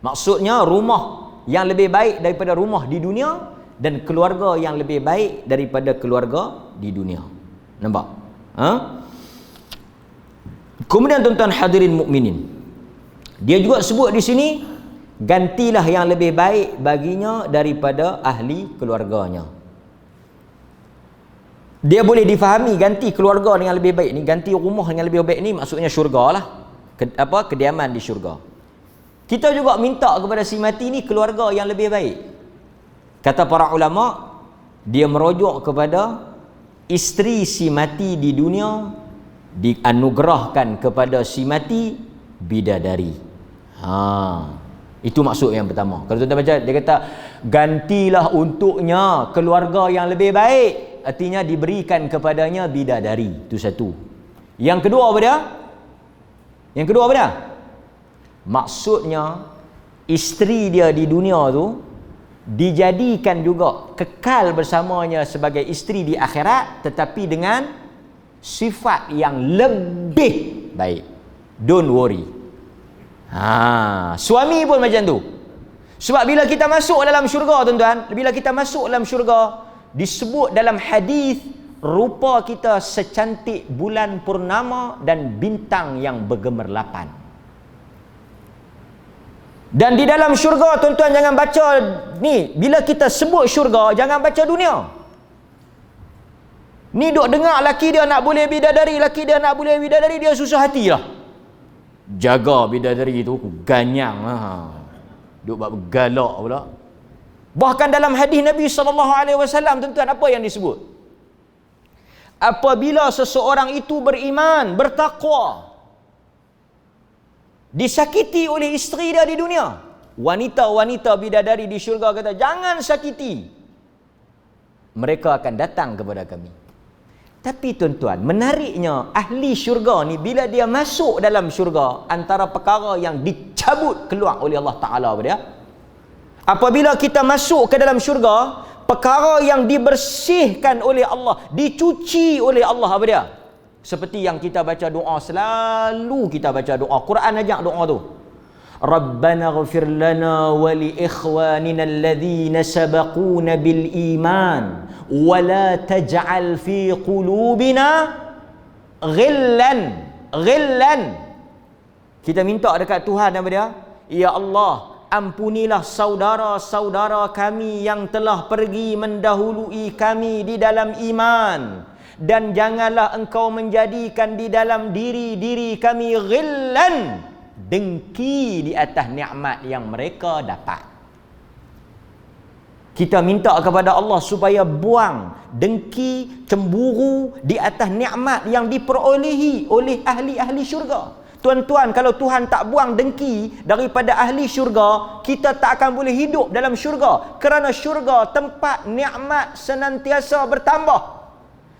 Maksudnya rumah yang lebih baik daripada rumah di dunia dan keluarga yang lebih baik daripada keluarga di dunia. Nampak? Kemudian tuan-tuan hadirin mukminin, dia juga sebut di sini, gantilah yang lebih baik baginya daripada ahli keluarganya. Dia boleh difahami ganti keluarga dengan lebih baik ni, ganti rumah dengan lebih baik ni maksudnya syurga lah. Kediaman di syurga. Kita juga minta kepada si mati ni keluarga yang lebih baik. Kata para ulama, dia merujuk kepada isteri si mati di dunia dianugerahkan kepada si mati bidadari. Itu maksud yang pertama. Kalau tuan-tuan baca, dia kata gantilah untuknya keluarga yang lebih baik, artinya diberikan kepadanya bidadari. Itu satu. Yang kedua apa dia? Yang kedua apa dia? Maksudnya isteri dia di dunia tu dijadikan juga kekal bersamanya sebagai isteri di akhirat, tetapi dengan sifat yang lebih baik. Don't worry. Suami pun macam tu. Sebab bila kita masuk dalam syurga, tuan-tuan, bila kita masuk dalam syurga, disebut dalam hadis rupa kita secantik bulan purnama dan bintang yang bergemerlapan. Dan di dalam syurga, tuan-tuan jangan baca ni, bila kita sebut syurga jangan baca dunia. Ni duk dengar laki dia nak boleh bidadari, laki dia nak boleh bidadari, dia susah hati lah. Jaga bidadari tu ganyang duk buat galak pula. Bahkan dalam hadis Nabi SAW, tuan-tuan, apa yang disebut? Apabila seseorang itu beriman, bertakwa, disakiti oleh isteri dia di dunia, wanita-wanita bidadari di syurga kata, jangan sakiti, mereka akan datang kepada kami. Tapi tuan-tuan, menariknya ahli syurga ni bila dia masuk dalam syurga, antara perkara yang dicabut keluar oleh Allah Ta'ala apa dia? Apabila kita masuk ke dalam syurga, perkara yang dibersihkan oleh Allah, dicuci oleh Allah apa dia? Seperti yang kita baca doa, selalu kita baca doa, Quran ajak doa tu. Rabbana ighfir lana wa li ikhwanina alladhina sabaquna bil iman wa la taj'al fi qulubina ghillan. Kita minta dekat Tuhan apa dia? Ya Allah, ampunilah saudara-saudara kami yang telah pergi mendahului kami di dalam iman, dan janganlah engkau menjadikan di dalam diri-diri kami ghillan, dengki di atas nikmat yang mereka dapat. Kita minta kepada Allah supaya buang dengki, cemburu di atas nikmat yang diperolehi oleh ahli-ahli syurga. Tuan-tuan, kalau Tuhan tak buang dengki daripada ahli syurga, kita tak akan boleh hidup dalam syurga. Kerana syurga tempat nikmat senantiasa bertambah.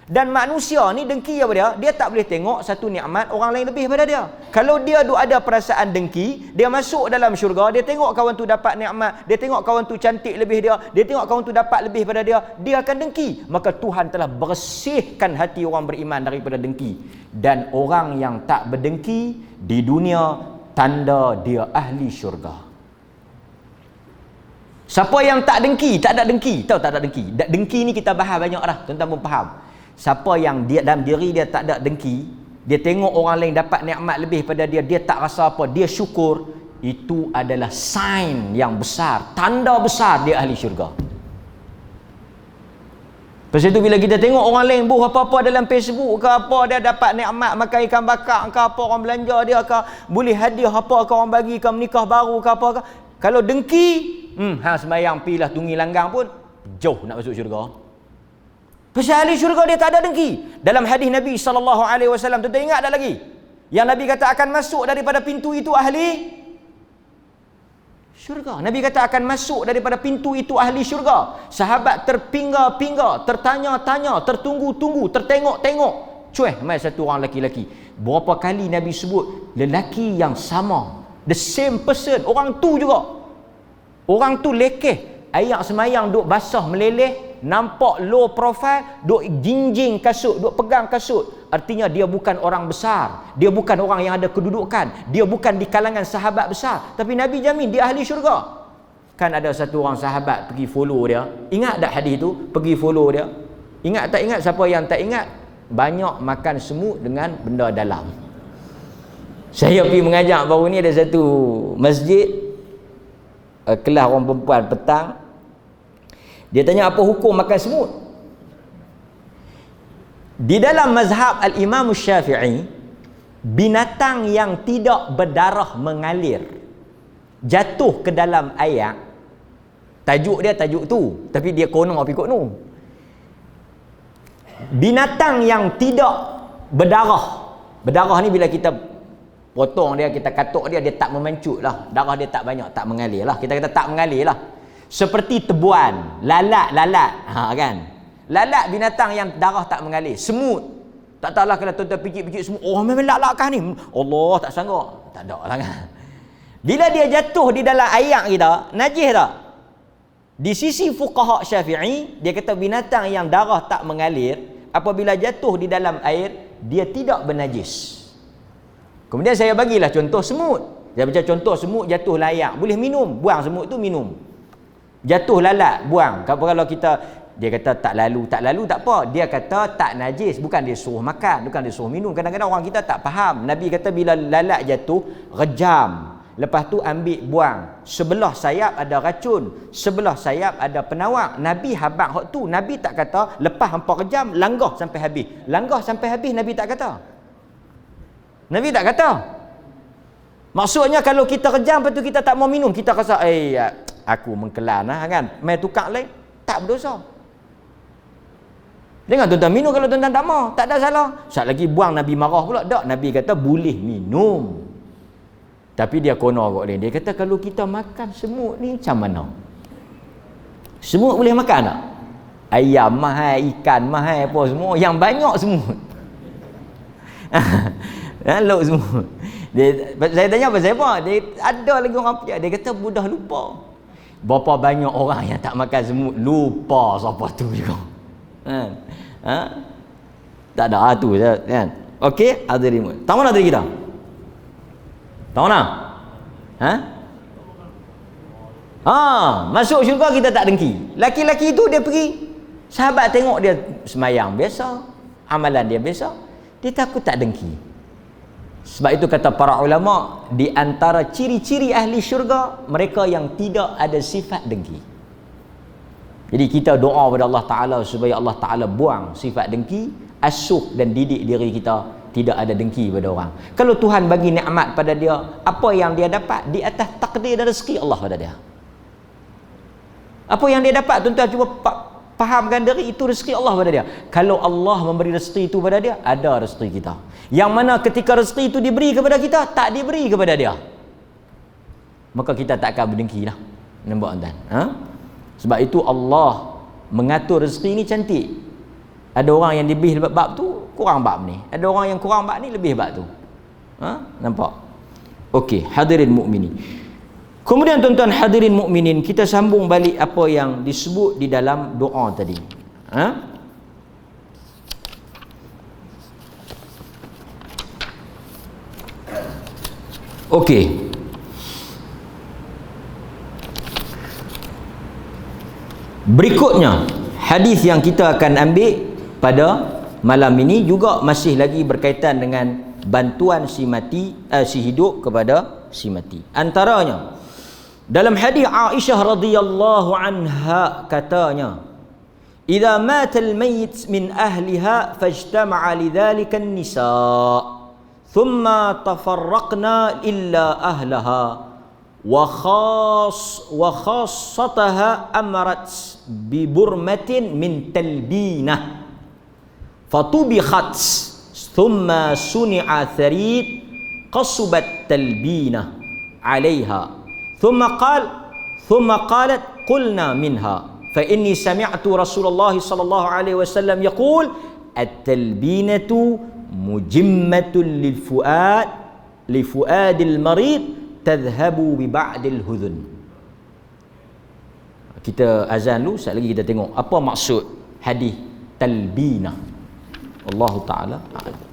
Dan manusia ni dengki apa dia? Dia tak boleh tengok satu nikmat orang lain lebih pada dia. Kalau dia ada perasaan dengki, dia masuk dalam syurga, dia tengok kawan tu dapat nikmat, dia tengok kawan tu cantik lebih dia tengok kawan tu dapat lebih pada dia akan dengki. Maka Tuhan telah bersihkan hati orang beriman daripada dengki. Dan orang yang tak berdengki di dunia, tanda dia ahli syurga. Siapa yang tak dengki, tak ada dengki, tahu tak ada dengki. Dengki ni kita bahas banyak dah, tuan-tuan pun faham. Siapa yang dia dalam diri dia tak ada dengki, dia tengok orang lain dapat nikmat lebih pada dia, dia tak rasa apa, dia syukur, itu adalah sign yang besar, tanda besar dia ahli syurga. Lepas itu bila kita tengok orang lain buh apa-apa dalam Facebook ke apa, dia dapat nikmat makan ikan bakar ke apa, orang belanja dia ke, boleh hadiah apa ke, orang bagi ke, menikah baru ke apa ke, kalau dengki, hang sembahyang pilah tungi langgang pun jauh nak masuk syurga. Pasal ahli syurga dia tak ada dengki. Dalam hadis Nabi SAW, tuan ingat tak lagi? Yang Nabi kata akan masuk daripada pintu itu ahli syurga. Nabi kata akan masuk daripada pintu itu ahli syurga. Sahabat terpingga-pingga, tertanya-tanya, tertunggu-tunggu, tertengok-tengok. Cueh mai satu orang lelaki-lelaki. Berapa kali Nabi sebut lelaki yang sama, the same person, orang tu juga. Orang tu lekeh, ayak semayang duk basah meleleh, nampak low profile, duk jinjing kasut, duk pegang kasut. Artinya dia bukan orang besar, dia bukan orang yang ada kedudukan, dia bukan di kalangan sahabat besar, tapi Nabi jamin dia ahli syurga. Kan ada satu orang sahabat pergi follow dia. Ingat tak hadis tu? Pergi follow dia. Ingat tak ingat? Siapa yang tak ingat? Banyak makan semut dengan benda dalam. Saya pergi mengajak baru ni, ada satu masjid, kelas orang perempuan petang. Dia tanya apa hukum makan semut. Di dalam mazhab Al-Imam Syafi'i, binatang yang tidak berdarah mengalir jatuh ke dalam air, tajuk dia tajuk tu, tapi dia kono apa ikut nu. Binatang yang tidak berdarah ni bila kita potong dia, kita katuk dia, dia tak memancut lah, darah dia tak banyak, tak mengalir lah, kita kata tak mengalir lah. Seperti tebuan, lalat kan, lalat binatang yang darah tak mengalir. Semut, tak tahulah kalau tuan-tuan picit-picit semut, oh memang lalat kah ni, Allah tak sanggup, tak ada lah kan. Bila dia jatuh di dalam air kita, najis tak? Di sisi fuqaha Syafi'i, dia kata binatang yang darah tak mengalir, apabila jatuh di dalam air, dia tidak bernajis. Kemudian saya bagilah contoh semut. Saya baca contoh semut jatuh layak, boleh minum, buang semut tu minum. Jatuh lalat, buang. Kalau kita, dia kata tak lalu tak apa, dia kata tak najis, bukan dia suruh makan, bukan dia suruh minum. Kadang-kadang orang kita tak faham. Nabi kata bila lalat jatuh, rejam, lepas tu ambil buang. Sebelah sayap ada racun, sebelah sayap ada penawar. Nabi habaq hak tu. Nabi tak kata lepas hampa rejam langgah sampai habis. Langgah sampai habis Nabi tak kata. Nabi tak kata. Maksudnya kalau kita rejam, lepas tu kita tak mau minum, kita rasa aku mengkelan lah kan, main tukar lain, tak berdosa. Jangan tuan-tuan minum kalau tuan-tuan tak mau, tak ada salah. Sat lagi buang Nabi marah pula. Tak, Nabi kata boleh minum, tapi dia kono kot dia kata kalau kita makan semut ni macam mana? Semut boleh makan tak? Ayam mahal, ikan mahal, apa semua, yang banyak semut. Lauk semut. Saya tanya pasal apa? Dia ada lagi orang pihak, dia kata mudah lupa. Berapa banyak orang yang tak makan semut, lupa siapa tu juga. Tak ada tu kan. Okey, ada remote. Tahu mana tadi kita? Tahu mana? Masuk syurga kita tak dengki. Laki-laki itu dia pergi, sahabat tengok dia semayang biasa, amalan dia biasa, dia takut tak dengki. Sebab itu kata para ulama, di antara ciri-ciri ahli syurga, mereka yang tidak ada sifat dengki. Jadi kita doa kepada Allah Ta'ala supaya Allah Ta'ala buang sifat dengki, asuh dan didik diri kita tidak ada dengki pada orang. Kalau Tuhan bagi nikmat pada dia, apa yang dia dapat di atas takdir dan rezeki Allah pada dia. Apa yang dia dapat, tuan-tuan cuba fahamkan diri, itu rezeki Allah pada dia. Kalau Allah memberi rezeki itu pada dia, ada rezeki kita. Yang mana ketika rezeki itu diberi kepada kita, tak diberi kepada dia, maka kita tak akan berdengki lah. Nampak tuan? Sebab itu Allah mengatur rezeki ini cantik. Ada orang yang lebih bab tu, kurang bab ni. Ada orang yang kurang bab ni, lebih bab tu. Nampak? Okey, hadirin mukminin. Kemudian tuan-tuan hadirin mukminin, kita sambung balik apa yang disebut di dalam doa tadi. Okey. Berikutnya, hadis yang kita akan ambil pada malam ini juga masih lagi berkaitan dengan bantuan si hidup kepada si mati. Antaranya dalam hadis Aisyah radhiyallahu anha katanya, "Idza mata al-mayyit min ahliha fajtama'a lidzalika an-nisa, thumma tafarraqna illa ahlaha wa khassataha amarat bi burmatin min talbinah fatubikhat thumma suni'a tharid qasubat talbinah 'alayha ثم قالت قلنا منها فإني سمعت رسول الله صلى الله عليه وسلم يقول التلبينة مجمة لفؤاد المريض تذهب ببعد الهذن." Kita azan dulu, sekali lagi kita tengok apa maksud hadis talbinah. Allah Ta'ala a'lam.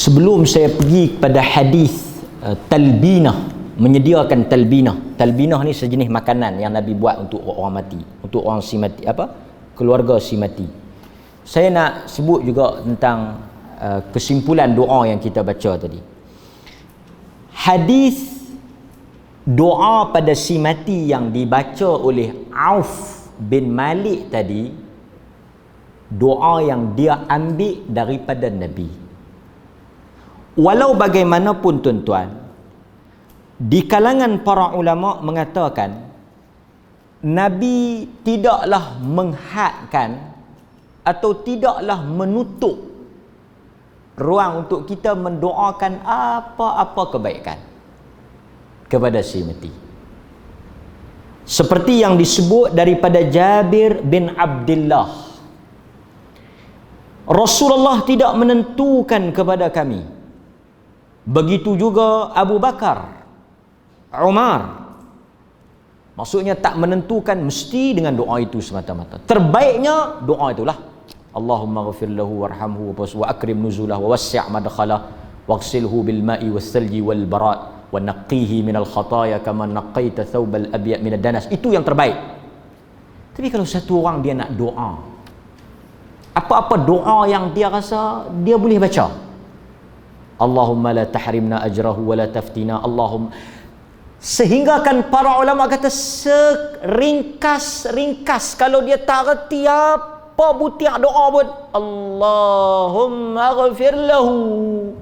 Sebelum saya pergi kepada hadis talbinah, menyediakan talbinah. Talbinah ni sejenis makanan yang Nabi buat untuk orang mati, untuk orang si mati, keluarga si mati. Saya nak sebut juga tentang kesimpulan doa yang kita baca tadi. Hadis doa pada si mati yang dibaca oleh Auf bin Malik tadi, doa yang dia ambil daripada Nabi. Walau bagaimanapun tuan-tuan, Di kalangan para ulama mengatakan Nabi tidaklah menghadkan atau tidaklah menutup ruang untuk kita mendoakan apa-apa kebaikan kepada si mati. Seperti yang disebut daripada Jabir bin Abdullah, Rasulullah tidak menentukan kepada kami. Begitu juga Abu Bakar, Umar. Maksudnya tak menentukan mesti dengan doa itu semata-mata. Terbaiknya doa itulah. Allahumma ghafir lahu warhamhu wa akrim nuzulah wa wassi' madkhalah waghsilhu bil ma'i was salji wal barat wa naqqihi minal khataaya kama naqqaita thawbal abyad minad danas. Itu yang terbaik. Tapi kalau satu orang dia nak doa, apa-apa doa yang dia rasa dia boleh baca, Allahumma la tahrimna ajrahu wa la taftina, Allahumma, sehingga kan para ulama kata seringkas kalau dia tak reti apa butiak doa pun, Allahumma ghafir lahu,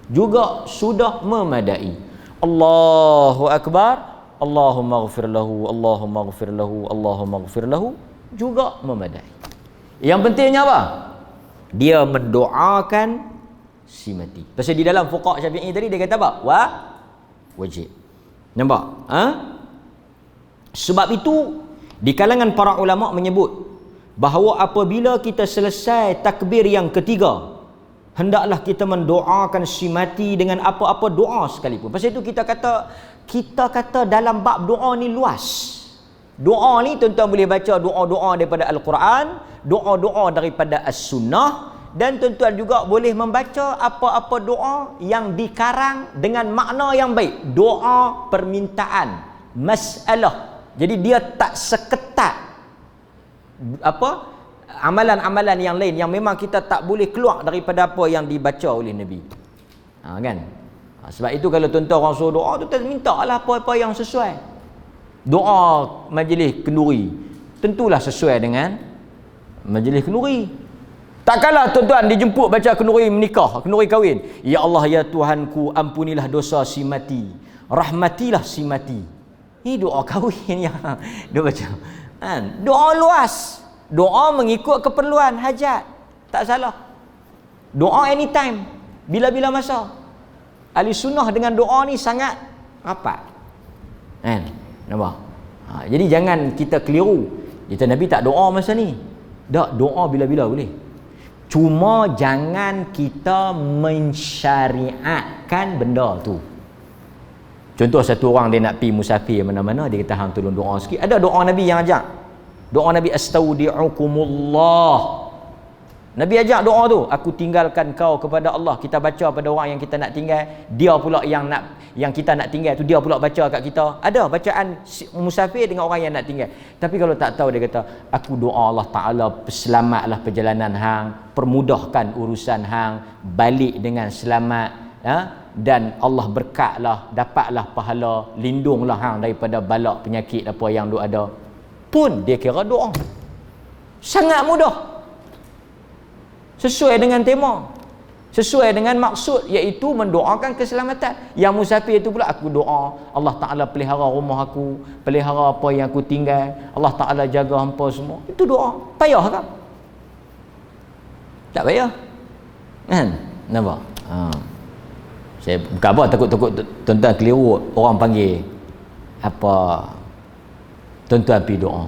juga sudah memadai. Allahu akbar, Allahumma ghafir lahu, Allahumma ghafir lahu, Allahumma ghafir lahu, juga memadai. Yang pentingnya apa? Dia mendoakan si mati. Pasal di dalam fuqaha Syafi'i tadi dia kata apa? Wajib. Nampak? Sebab itu di kalangan para ulama menyebut bahawa apabila kita selesai takbir yang ketiga, hendaklah kita mendoakan si mati dengan apa-apa doa sekalipun. Pasal itu kita kata dalam bab doa ni luas. Doa ni tuan-tuan boleh baca doa-doa daripada Al-Quran, doa-doa daripada As-Sunnah, dan tuan-tuan juga boleh membaca apa-apa doa yang dikarang dengan makna yang baik. Doa permintaan, masalah. Jadi dia tak seketat amalan-amalan yang lain yang memang kita tak boleh keluar daripada apa yang dibaca oleh Nabi. Kan? Sebab itu kalau tuan-tuan orang suruh doa, tuan-tuan mintalah apa-apa yang sesuai. Doa majlis kenduri tentulah sesuai dengan majlis kenduri. Takkanlah tuan-tuan dijemput baca kenduri menikah, kenduri kahwin, ya Allah ya Tuhanku, ampunilah dosa si mati, rahmatilah si mati. Ini doa kahwin yang dia baca. Doa luas, doa mengikut keperluan hajat, tak salah. Doa anytime, bila-bila masa. Ahli sunnah dengan doa ni sangat rapat. Nampak? Jadi jangan kita keliru. Kita Nabi tak doa masa ni. Tak, doa bila-bila boleh. Cuma jangan kita mensyariatkan benda tu. Contoh satu orang dia nak pergi musafir mana-mana, dia kata hang tolong doa sikit. Ada doa Nabi yang ajak. Doa Nabi astaudi'ukumullah. Nabi ajak doa tu, aku tinggalkan kau kepada Allah. Kita baca pada orang yang kita nak tinggal, dia pula yang kita nak tinggal tu dia pula baca kat kita. Ada bacaan musafir dengan orang yang nak tinggal. Tapi kalau tak tahu, dia kata aku doa Allah Ta'ala selamatlah perjalanan hang, permudahkan urusan hang, balik dengan selamat, dan Allah berkatlah, dapatlah pahala, lindunglah hang daripada balak penyakit apa yang duk ada. Pun dia kira doa. Sangat mudah. Sesuai dengan tema, sesuai dengan maksud, iaitu mendoakan keselamatan. Yang musafir itu pula, aku doa Allah Ta'ala pelihara rumah aku, pelihara apa yang aku tinggal, Allah Ta'ala jaga hampa semua. Itu doa. Payah kan? Tak payah kan? Nampak? Saya bukan apa, takut-takut tuan-tuan keliru orang panggil apa, tuan-tuan pergi doa.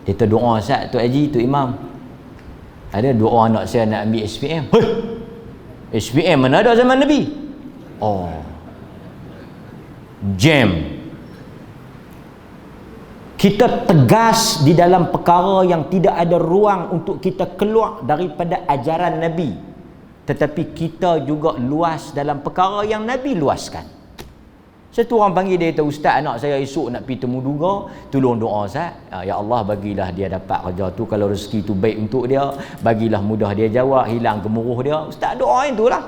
Dia doa, Ustaz, Tok Haji, Tok Imam, ada dua anak saya nak ambil SPM. SPM mana ada zaman Nabi? Jam. Kita tegas di dalam perkara yang tidak ada ruang untuk kita keluar daripada ajaran Nabi, tetapi kita juga luas dalam perkara yang Nabi luaskan. Satu orang panggil dia kata, Ustaz, anak saya esok nak pergi temu duga, tolong doa Ustaz. Ya Allah, bagilah dia dapat kerja tu, kalau rezeki tu baik untuk dia, bagilah mudah dia jawab, hilang gemuruh dia. Ustaz doa yang tu lah.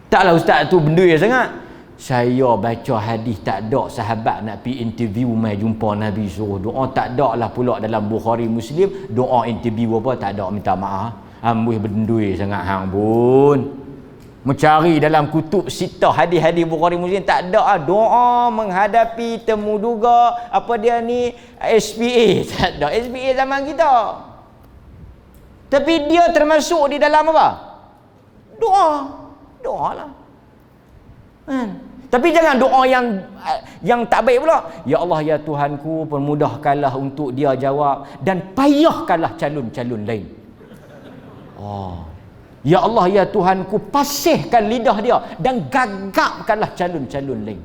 Taklah Ustaz tu bendui sangat. Saya baca hadis tak ada sahabat nak pergi interview mai jumpa Nabi suruh doa. Tak ada lah pula dalam Bukhari Muslim doa interview apa, tak ada. Minta maaf, ambuh bendui sangat hang pun. mencari dalam kutub sitah hadis-hadis Bukhari Muslim, tak ada doa menghadapi temu duga apa dia ni SPA. Tak ada SPA zaman kita. Tapi dia termasuk di dalam apa? Doa lah. Tapi jangan doa yang tak baik pula. Ya Allah ya Tuhanku, permudahkanlah untuk dia jawab dan payahkanlah calon-calon lain. Ya Allah ya Tuhanku, pasihkan lidah dia dan gagapkanlah calon-calon lain.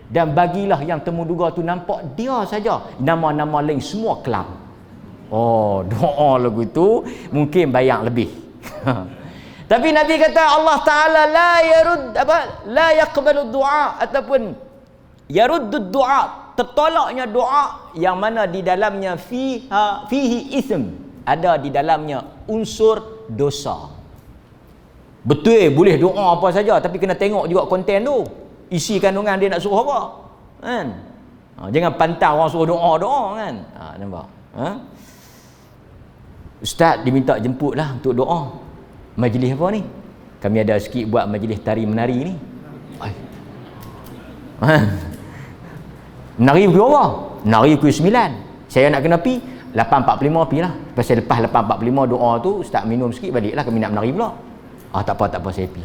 Dan bagilah yang temu duga tu nampak dia saja, nama-nama lain semua kelam. Doa lagu tu mungkin bayang lebih. Tapi Nabi kata Allah Taala la yaqbalu du'a ataupun yaruddu du'a, tertolaknya doa yang mana di dalamnya fihi ism, ada di dalamnya unsur dosa. Betul boleh doa apa saja, tapi kena tengok juga konten tu, isi kandungan dia nak suruh apa kan. Jangan pantang orang suruh doa kan. Nampak Ustaz diminta jemput lah untuk doa. Majlis apa ni? Kami ada sikit buat majlis tari menari ni. Menari pukul apa? Menari pukul 9. Saya nak kena pi 8.45 pi lah. Pasal lepas 8.45 doa tu Ustaz minum sikit balik lah, kami nak menari pula. Tak apa saya pi.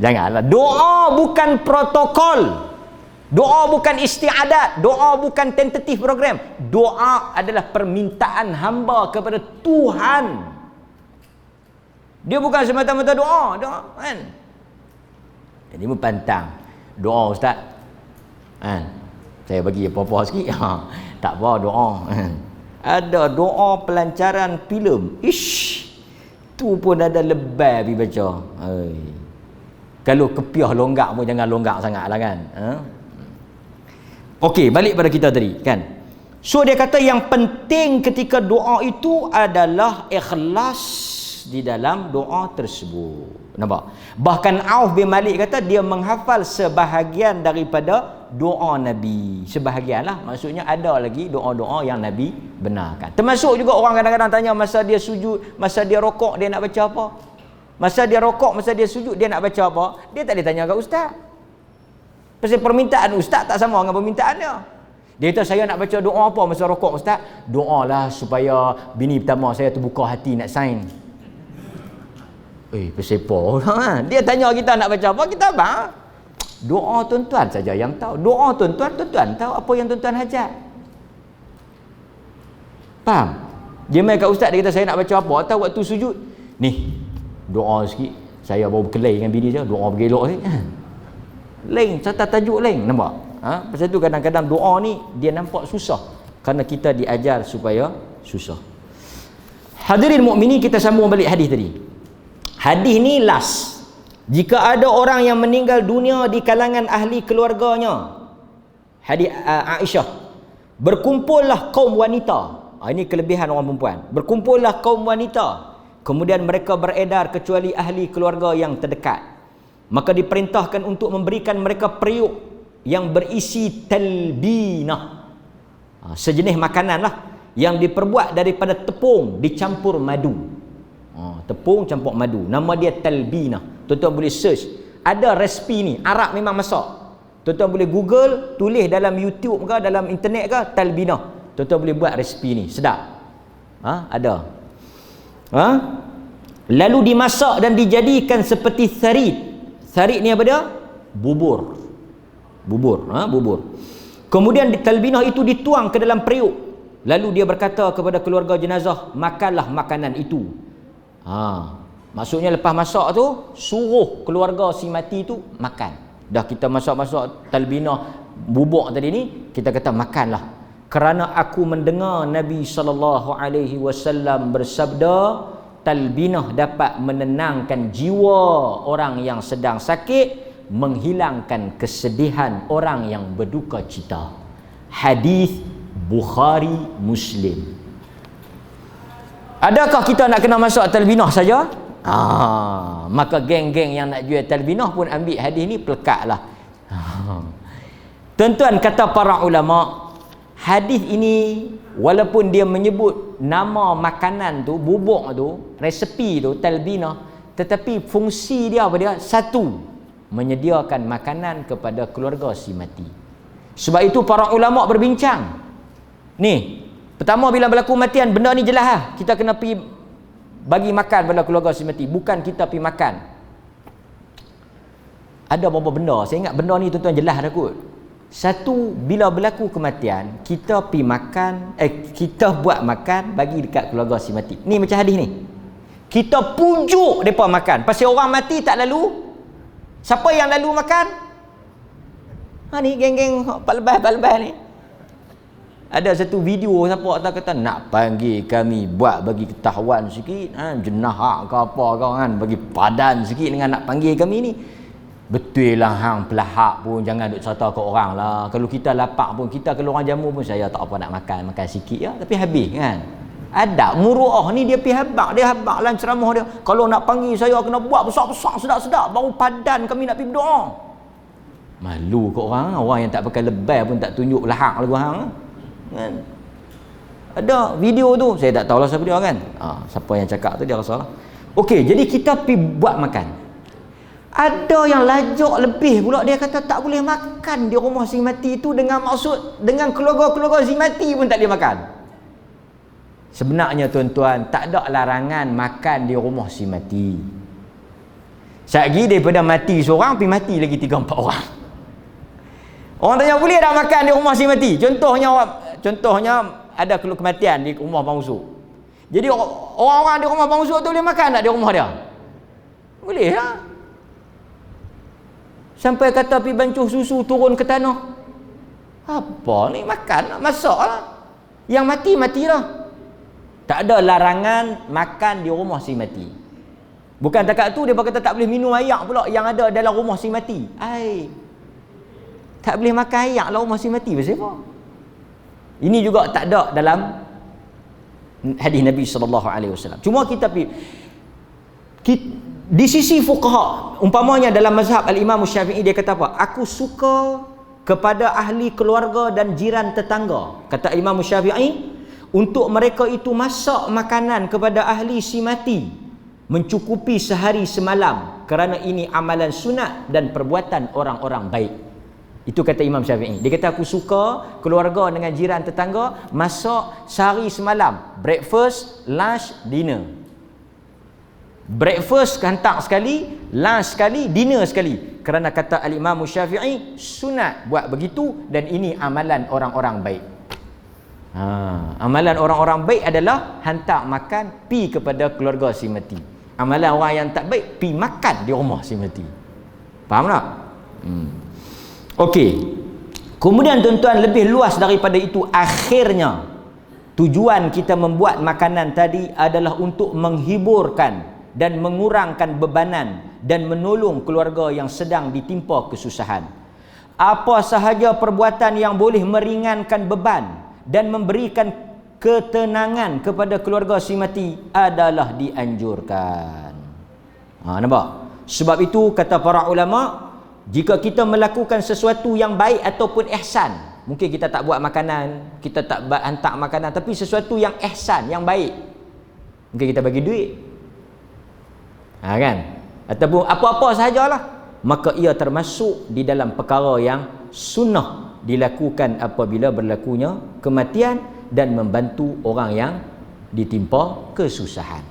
Janganlah. Doa bukan protokol. Doa bukan istiadat. Doa bukan tentatif program. Doa adalah permintaan hamba kepada Tuhan. Dia bukan semata-mata doa kan. Jadi pantang doa Ustaz kan. Saya bagi apa-apa sikit. Tak apa doa kan. Ada doa pelancaran filem. Tu pun ada lebay pergi baca. Kalau kepiah longgak pun jangan longgak sangatlah kan. Okey, balik pada kita tadi kan. So dia kata yang penting ketika doa itu adalah ikhlas di dalam doa tersebut. Nampak? Bahkan Auf bin Malik kata dia menghafal sebahagian daripada doa Nabi. Sebahagian lah. Maksudnya ada lagi doa-doa yang Nabi benarkan. Termasuk juga orang kadang-kadang tanya masa dia sujud, masa dia rokok dia nak baca apa? Masa dia rokok, masa dia sujud dia nak baca apa? Dia tak ditanya kat ustaz. Pasal permintaan ustaz tak sama dengan permintaan dia. Dia kata saya nak baca doa apa masa rokok ustaz? Doalah supaya bini pertama saya terbuka hati nak sign. Pesepo lah. Dia tanya kita nak baca apa, kita apa? Doa tuan-tuan saja yang tahu. Doa tuan-tuan tahu apa yang tuan-tuan hajat. Faham? Dia main kat ustaz, dia kata saya nak baca apa, atau waktu sujud ni doa sikit, saya baru berkelahi dengan bini saya, doa bergelok sikit. Lain, catat tajuk lain, nampak? Pasal tu kadang-kadang doa ni dia nampak susah kerana kita diajar supaya susah. Hadirin mukminin, kita sambung balik hadis tadi. Hadis ni last. Jika ada orang yang meninggal dunia di kalangan ahli keluarganya, hadis Aisyah, berkumpullah kaum wanita. Ini kelebihan orang perempuan. Berkumpullah kaum wanita, kemudian mereka beredar kecuali ahli keluarga yang terdekat. Maka diperintahkan untuk memberikan mereka periuk yang berisi talbinah, sejenis makanan lah yang diperbuat daripada tepung dicampur madu. Tepung campur madu, nama dia talbinah. Tuan-tuan boleh search, ada resipi ni, Arab memang masak. Tuan-tuan boleh Google, tulis dalam YouTube ke, dalam internet ke, talbinah. Tuan-tuan boleh buat resipi ni, sedap. Ada. Lalu dimasak dan dijadikan seperti sarid. Sarid ni apa dia? Bubur. Bubur. Kemudian talbinah itu dituang ke dalam periuk. Lalu dia berkata kepada keluarga jenazah, makanlah makanan itu. Maksudnya lepas masak tu, suruh keluarga si mati tu makan. Dah kita masak-masak talbinah bubuk tadi ni, kita kata makanlah. Kerana aku mendengar Nabi SAW bersabda, talbinah dapat menenangkan jiwa orang yang sedang sakit, menghilangkan kesedihan orang yang berduka cita. Hadis Bukhari Muslim. Adakah kita nak kena masuk talbinah saja? Maka geng-geng yang nak jual talbinah pun ambil hadis ni, pelekatlah. Tuan-tuan, kata para ulama, hadis ini walaupun dia menyebut nama makanan tu, bubuk tu, resepi tu, talbinah, tetapi fungsi dia apa dia? Satu, menyediakan makanan kepada keluarga si mati. Sebab itu para ulama berbincang. Ni, pertama bila berlaku kematian, benda ni jelas lah. Kita kena pergi bagi makan pada keluarga si mati, bukan kita pergi makan. Ada beberapa benda, saya ingat benda ni tuan-tuan jelas dah kot. Satu, bila berlaku kematian, kita pergi makan, kita buat makan bagi dekat keluarga si mati. Ni macam hadis ni. Kita pujuk mereka makan. Pasal orang mati tak lalu. Siapa yang lalu makan? Ni geng-geng pak lebah ni. Ada satu video siapa kata nak panggil kami buat bagi ketahuan sikit, jenah ke apa kau kan, bagi padan sikit dengan nak panggil kami ni. Betul lah hang pelahak pun jangan duk cerita ke orang lah. Kalau kita lapar pun, kita keluar jamu pun, saya tak apa nak makan sikit ya, tapi habis kan. Ada muruah ni dia pergi habaq dalam ceramah dia. Kalau nak panggil saya kena buat besar-besar, sedap-sedap, baru padan kami nak pergi berdoa. Malu ke orang yang tak pakai lebay pun tak tunjuk lahak lagu hang kan. Ada video tu, saya tak tahulah siapa dia kan. Siapa yang cakap tu dia rasa lah. Okey, jadi kita pergi buat makan. Ada yang lajak lebih pula, dia kata tak boleh makan di rumah si mati itu dengan maksud dengan keluarga-keluarga si mati pun tak boleh makan. Sebenarnya tuan-tuan, tak ada larangan makan di rumah si mati. Satgi daripada mati seorang, pergi mati lagi 3-4 orang. Orang tanya boleh tak makan di rumah si mati? Contohnya ada kematian di rumah Bang Usuk. Jadi orang-orang di rumah Bang Usuk tu boleh makan tak di rumah dia? Boleh lah. Sampai kata pergi bancuh susu turun ke tanah. Apa ni makan? Masak lah. Yang mati, matilah. Tak ada larangan makan di rumah si mati. Bukan takat tu dia kata tak boleh minum air pula yang ada dalam rumah si mati. Tak boleh makan air dalam rumah si mati. Pasal apa? Ini juga tak ada dalam hadis Nabi SAW. Cuma kita di sisi fuqaha, umpamanya dalam mazhab al-Imam Syafi'i, dia kata apa? Aku suka kepada ahli keluarga dan jiran tetangga. Kata Imam Syafi'i, untuk mereka itu masak makanan kepada ahli si mati, mencukupi sehari semalam, kerana ini amalan sunat dan perbuatan orang-orang baik. Itu kata Imam Syafi'i. Dia kata aku suka keluarga dengan jiran tetangga masak sehari semalam, breakfast, lunch, dinner. Breakfast hantar sekali, lunch sekali, dinner sekali. Kerana kata al-Imam Syafi'i, sunat buat begitu dan ini amalan orang-orang baik. Amalan orang-orang baik adalah hantar makan pi kepada keluarga si mati. Amalan orang yang tak baik pi makan di rumah si mati. Faham tak? Okey. Kemudian tuan-tuan, lebih luas daripada itu, akhirnya tujuan kita membuat makanan tadi adalah untuk menghiburkan dan mengurangkan bebanan dan menolong keluarga yang sedang ditimpa kesusahan. Apa sahaja perbuatan yang boleh meringankan beban dan memberikan ketenangan kepada keluarga si mati adalah dianjurkan. Nampak? Sebab itu kata para ulama, jika kita melakukan sesuatu yang baik ataupun ihsan, mungkin kita tak buat makanan, kita tak hantar makanan, tapi sesuatu yang ihsan, yang baik, mungkin kita bagi duit, kan? Ataupun apa-apa sahajalah, maka ia termasuk di dalam perkara yang sunnah dilakukan apabila berlakunya kematian dan membantu orang yang ditimpa kesusahan.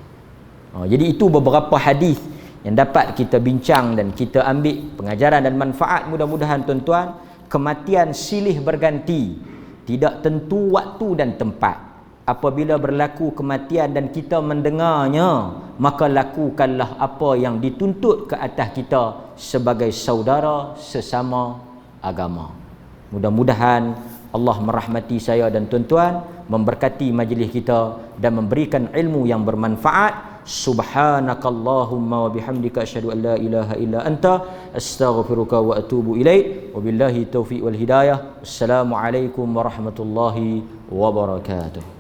Jadi itu beberapa hadis yang dapat kita bincang dan kita ambil pengajaran dan manfaat. Mudah-mudahan tuan-tuan, kematian silih berganti, tidak tentu waktu dan tempat. Apabila berlaku kematian dan kita mendengarnya, maka lakukanlah apa yang dituntut ke atas kita sebagai saudara sesama agama. Mudah-mudahan Allah merahmati saya dan tuan-tuan, memberkati majlis kita dan memberikan ilmu yang bermanfaat. Subhanakallahumma wa bihamdika asyhadu an la ilaha illa anta astaghfiruka wa atubu ilaik. Wabillahi taufiq wal hidayah. Assalamualaikum warahmatullahi wabarakatuh.